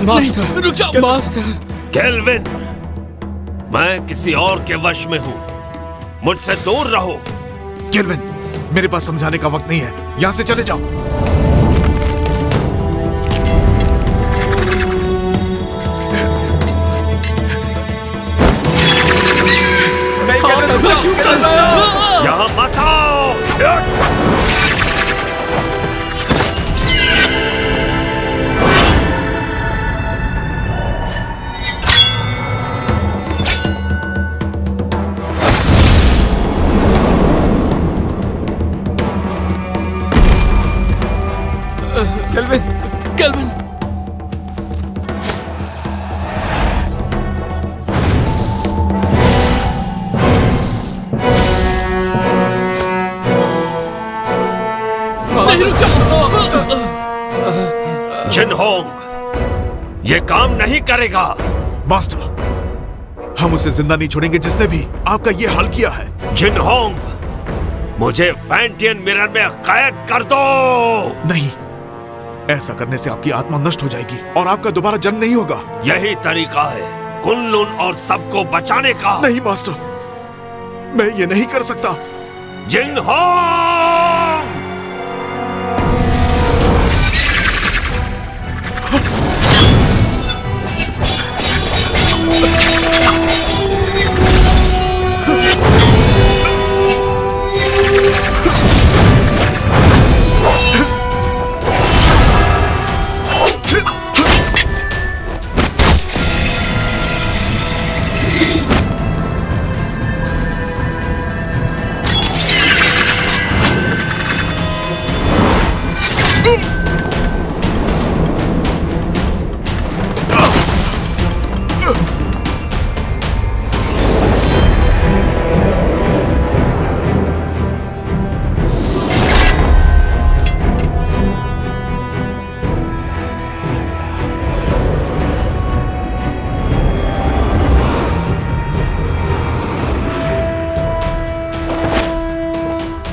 मास्टर रुक जाओ। मास्टर केल्विन, मैं किसी और के वश में हूं, मुझसे दूर रहो। केल्विन, मेरे पास समझाने का वक्त नहीं है, यहां से चले जाओ। यहां मत आओ। Kelvin, kelvin! जिनहोंग, ये काम नहीं करेगा। मास्टर, हम उसे जिंदा नहीं छोड़ेंगे जिसने भी आपका ये हाल किया है। जिनहोंग, मुझे फैंटियन मिरर में कैद कर दो। नहीं, ऐसा करने से आपकी आत्मा नष्ट हो जाएगी और आपका दोबारा जन्म नहीं होगा। यही तरीका है कुन-लुन और सबको बचाने का। नहीं मास्टर, मैं ये नहीं कर सकता। जिनहोंग!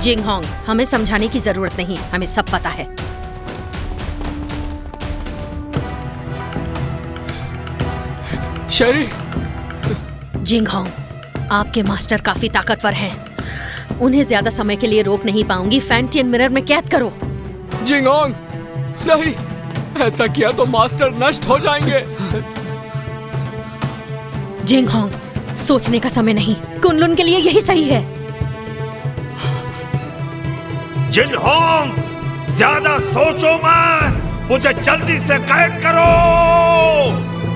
जिंगहोंग, हमें समझाने की जरूरत नहीं, हमें सब पता है। शेरी! जिंगहोंग, आपके मास्टर काफी ताकतवर हैं। उन्हें ज्यादा समय के लिए रोक नहीं पाऊंगी। फैंटियन मिरर में कैद करो। जिंगहोंग, नहीं, ऐसा किया तो मास्टर नष्ट हो जाएंगे। जिंगहोंग, सोचने का समय नहीं, कुन-लुन के लिए यही सही है। जिनहोंग, ज्यादा सोचो मत, मुझे जल्दी से कैद करो।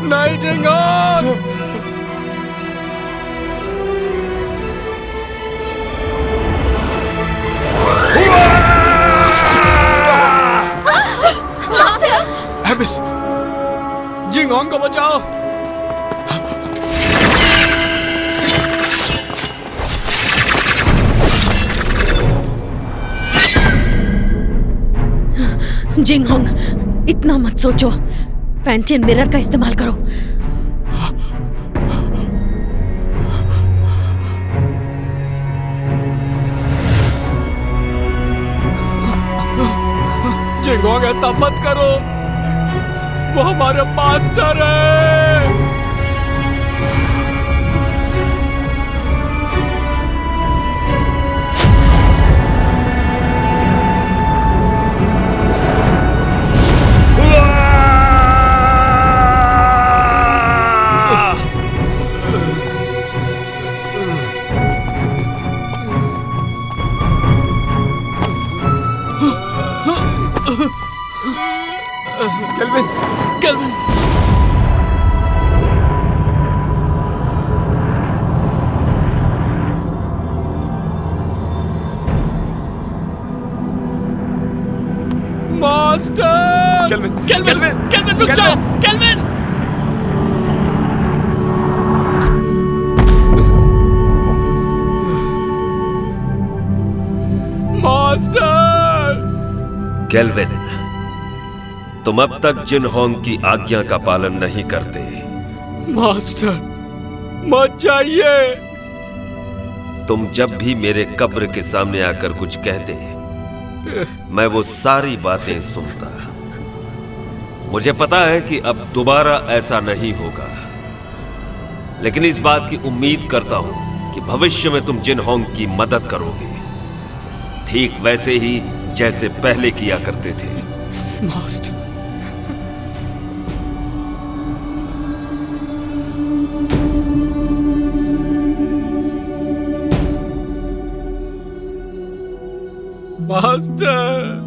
नहीं जिंगहोंग! एबिस! जिंगहोंग को बचाओ। जिंगहोंग, इतना मत सोचो, फैंटियन मिरर का इस्तेमाल करो। जिंगहोंग, ऐसा मत करो, वो हमारे मास्टर है। Kelvin! Kelvin! Master! Kelvin! Kelvin! Kelvin, रुक जाओ! केल्विन! मास्टर! केल्विन, तुम अब तक जिनहोंग की आज्ञा का पालन नहीं करते। मास्टर, मत जाइए। तुम जब भी मेरे कब्र के सामने आकर कुछ कहते, मैं वो सारी बातें सुनता। मुझे पता है कि अब दोबारा ऐसा नहीं होगा, लेकिन इस बात की उम्मीद करता हूं कि भविष्य में तुम जिनहोंग की मदद करोगे, ठीक वैसे ही जैसे पहले किया करते थे। Master, master!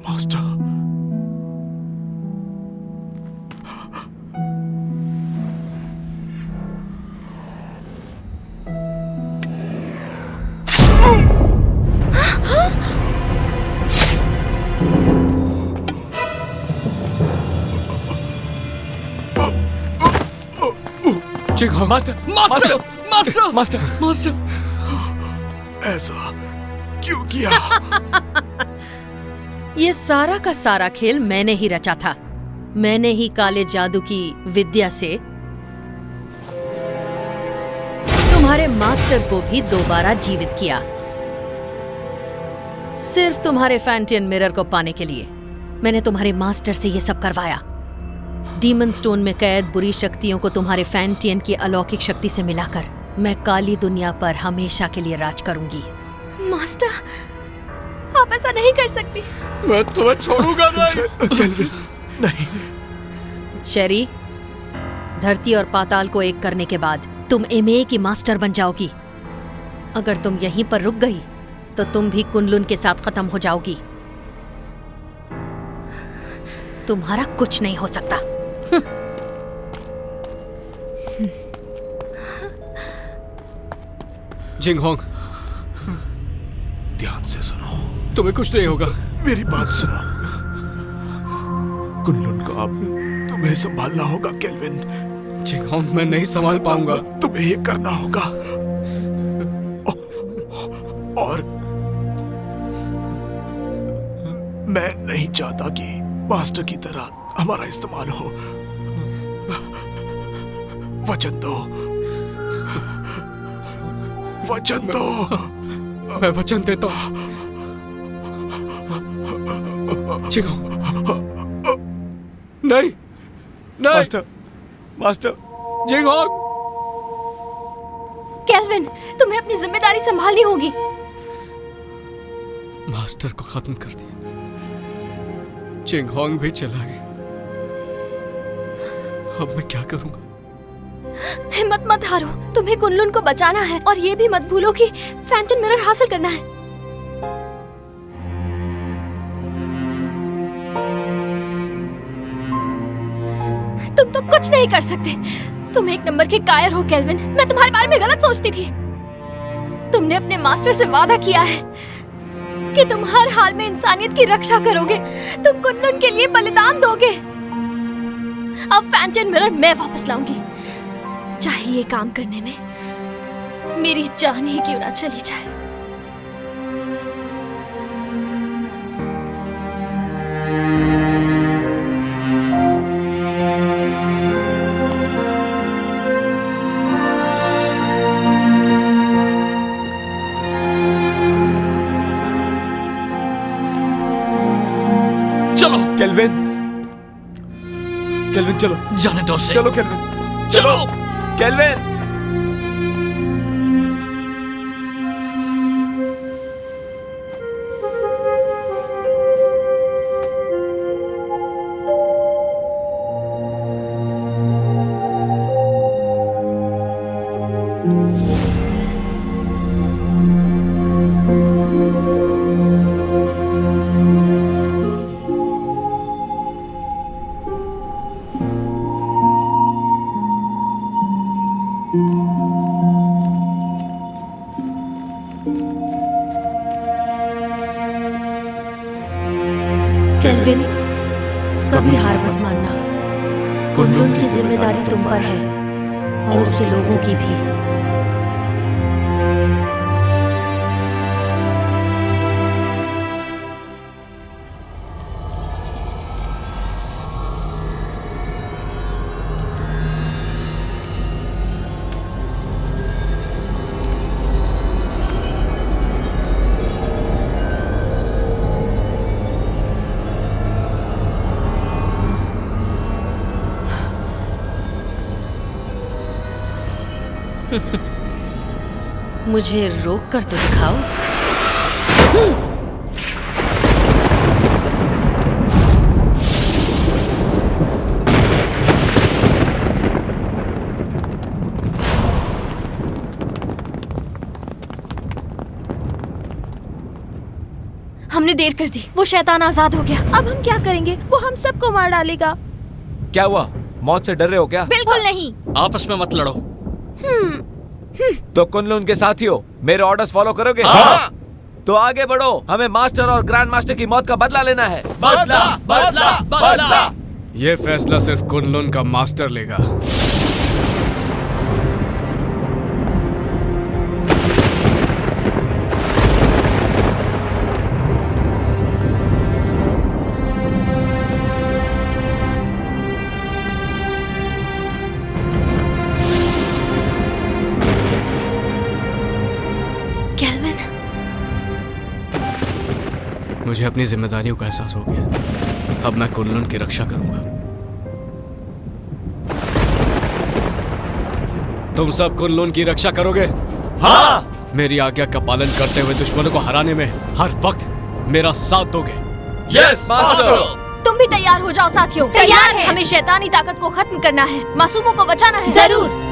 Master! Jinghong! Master! Master! Master! Master! Master! ऐसा क्यों किया? ये सारा का सारा खेल मैंने ही रचा था। मैंने ही काले जादू की विद्या से तुम्हारे मास्टर को भी दोबारा जीवित किया, सिर्फ तुम्हारे फैंटियन मिरर को पाने के लिए। मैंने तुम्हारे मास्टर से ये सब करवाया। डीमन स्टोन में कैद बुरी शक्तियों को तुम्हारे फैंटियन की अलौकिक शक्ति से मिलाकर मैं काली दुनिया पर हमेशा के लिए राज करूंगी। मास्टर, आप ऐसा नहीं कर सकती। मैं तुम्हें छोड़ूंगा नहीं। नहीं। शेरी, धरती और पाताल को एक करने के बाद तुम एमए की मास्टर बन जाओगी। अगर तुम यहीं पर रुक गई तो तुम भी कुनलुन के साथ खत्म हो जाओगी। तुम्हारा कुछ नहीं हो सकता। जिंगहोंग, ध्यान से सुनो। तुम्हें कुछ नहीं होगा। मेरी बात सुनो। कुनलुन को अब तुम्हें संभालना होगा केल्विन। जिंगहोंग, मैं नहीं संभाल पाऊंगा। तुम्हें ये करना होगा। और मैं नहीं चाहता कि मास्टर की तरह हमारा इस्तेमाल हो। वचन दो, वचन दो। मैं वचन देता हूं। नहीं, नहीं। Master, Jinghong. केल्विन, तुम्हें अपनी जिम्मेदारी संभालनी होगी। मास्टर को खत्म कर दिया, जिंगहोंग भी चला गया। अब मैं क्या करूंगा? हिम्मत मत हारो, तुम्हें कुनलुन को बचाना है और ये भी मत भूलो कि फैंटम मिरर हासिल करना है। तुम तो कुछ नहीं कर सकते। तुम एक नंबर के कायर हो केल्विन। मैं तुम्हारे बारे में गलत सोचती थी। तुमने अपने मास्टर से वादा किया है कि तुम हर हाल में इंसानियत की रक्षा करोगे। तुम कुनलुन के लिए बलिदान दोगे। अब फैंटम मिरर मैं वापस लाऊंगी, चाहे ये काम करने में मेरी जान ही क्यों ना चली जाए। चलो केल्विन, केल्विन चलो। जाने दो उसे। चलो केल्विन, चलो केल्विन। केल्विन, कभी हार मत मानना। कुनलुन की जिम्मेदारी तुम पर है और उसके लोगों की भी। मुझे रोक कर तो दिखाओ। हमने देर कर दी। वो शैतान आजाद हो गया। अब हम क्या करेंगे? वो हम सबको मार डालेगा। क्या हुआ? मौत से डर रहे हो क्या? बिल्कुल नहीं। आपस में मत लड़ो। तो कुनलुन के साथी हो, मेरे ऑर्डर्स फॉलो करोगे? हाँ। तो आगे बढ़ो, हमें मास्टर और ग्रैंड मास्टर की मौत का बदला लेना है। बदला, बदला, बदला। ये फैसला सिर्फ कुनलुन का मास्टर लेगा। मुझे अपनी जिम्मेदारियों का एहसास हो गया। अब मैं कुनलुन की रक्षा करूंगा। तुम सब कुनलुन की रक्षा करोगे? हाँ। मेरी आज्ञा का पालन करते हुए दुश्मनों को हराने में हर वक्त मेरा साथ दोगे? Yes master. तुम भी तैयार हो जाओ साथियों। तैयार है। हमें शैतानी ताकत को खत्म करना है, मासूमों को बचाना है। जरूर।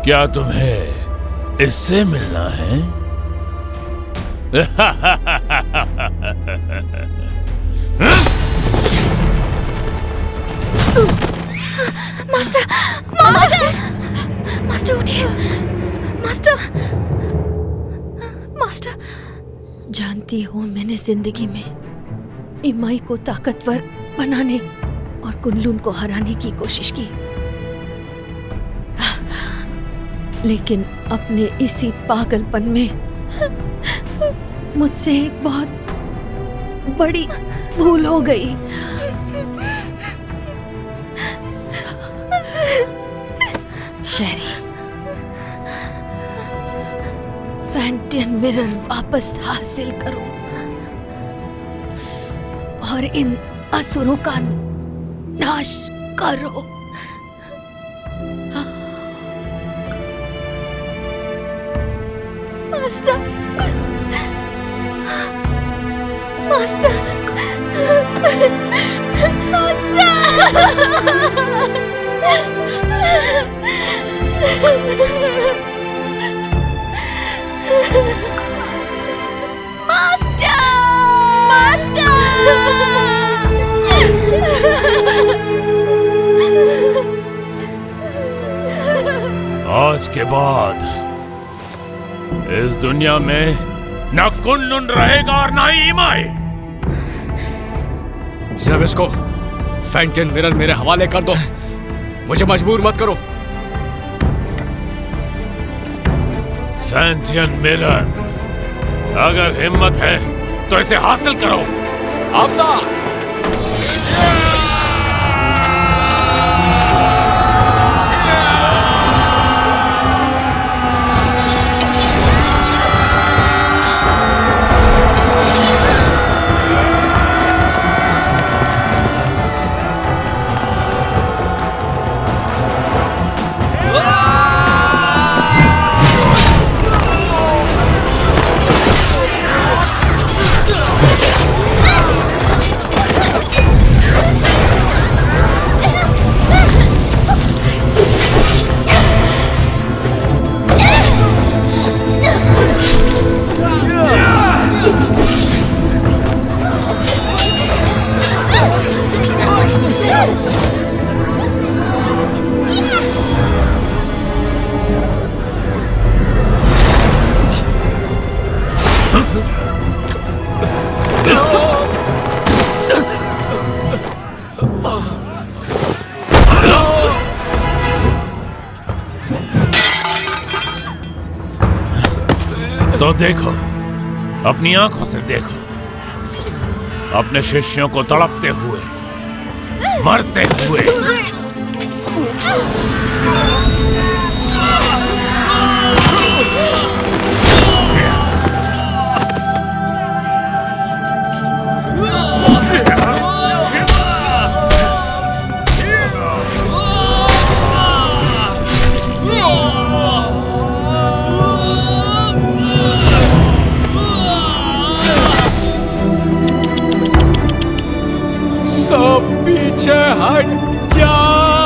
क्या तुम्हें इससे मिलना है? मास्टर, मास्टर, मास्टर उठिए। Master, master. जानती हो, मैंने जिंदगी में इमाई को ताकतवर बनाने और कुनलुन को हराने की कोशिश की, लेकिन अपने इसी पागलपन में मुझसे एक बहुत बड़ी भूल हो गई। शेरी, फैंटियन मिरर वापस हासिल करो और इन असुरों का नाश करो। मास्टर, मास्टर, आज के बाद इस दुनिया में ना कुनलुन रहेगा और ना ही इमाई। सब इसको फैंटियन मिरर मेरे हवाले कर दो। मुझे मजबूर मत करो। फैंटियन मिरर, अगर हिम्मत है तो इसे हासिल करो। अब ना। तो देखो, अपनी आंखों से देखो, अपने शिष्यों को तड़पते हुए, मरते हुए। सब पीछे हट जाओ।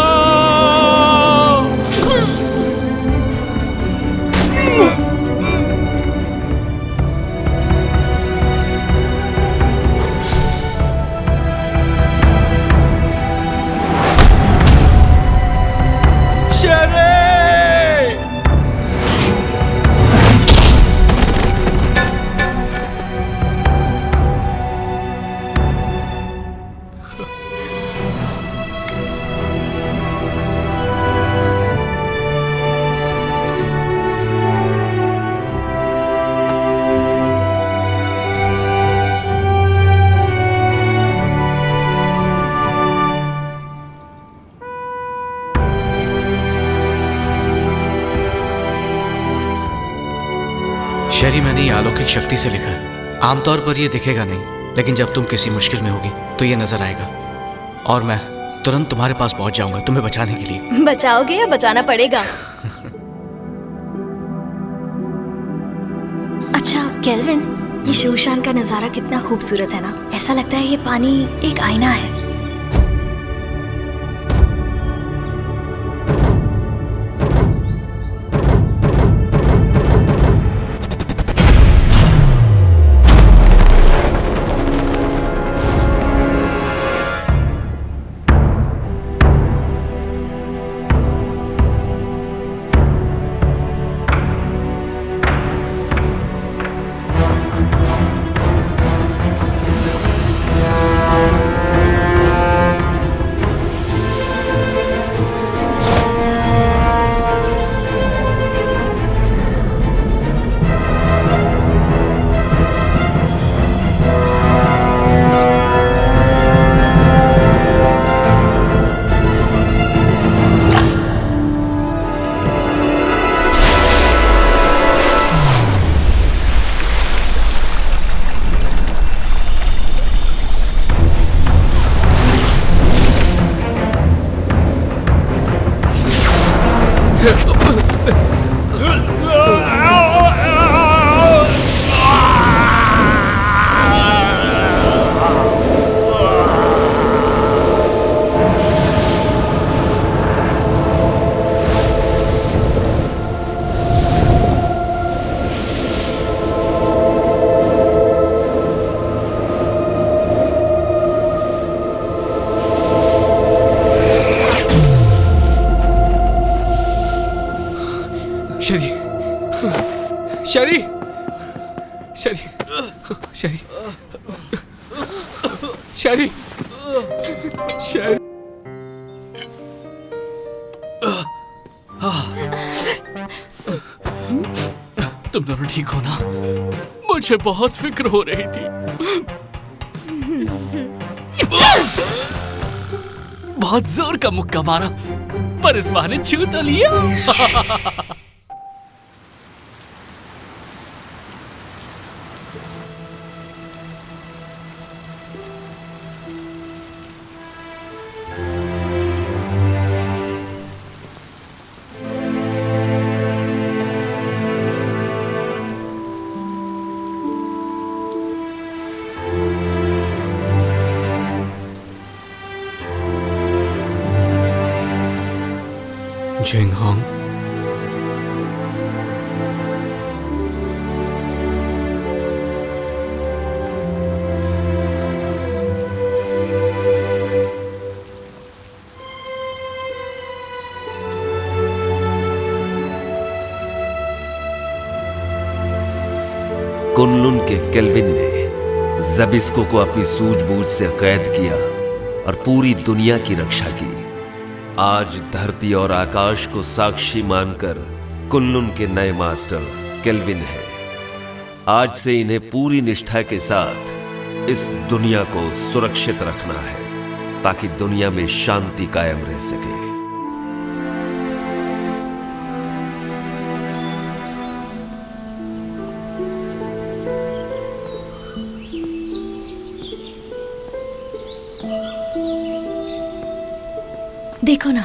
शेरी, मैंने ये अलौकिक शक्ति से लिखा है। आमतौर पर ये दिखेगा नहीं, लेकिन जब तुम किसी मुश्किल में होगी तो ये नजर आएगा और मैं तुरंत तुम्हारे पास पहुंच जाऊंगा तुम्हें बचाने के लिए। बचाओगे या बचाना पड़ेगा? अच्छा केल्विन, ये शूशान का नजारा कितना खूबसूरत है ना। ऐसा लगता है ये पानी एक आईना है। शेरी, शेरी, शेरी, शेरी, शेरी। तुम दोनों ठीक हो ना? मुझे बहुत फिक्र हो रही थी। बहुत जोर का मुक्का मारा, पर इस बहाने छू तो लिया। जिंगहोंग, कुनलुन के केल्विन ने ज़बिस्को को अपनी सूझबूझ से कैद किया और पूरी दुनिया की रक्षा की। आज धरती और आकाश को साक्षी मानकर कुनलुन के नए मास्टर केल्विन है। आज से इन्हें पूरी निष्ठा के साथ इस दुनिया को सुरक्षित रखना है ताकि दुनिया में शांति कायम रह सके। देखो ना,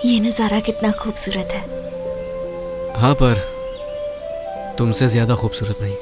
ये नजारा कितना खूबसूरत है। हाँ, पर तुमसे ज्यादा खूबसूरत नहीं।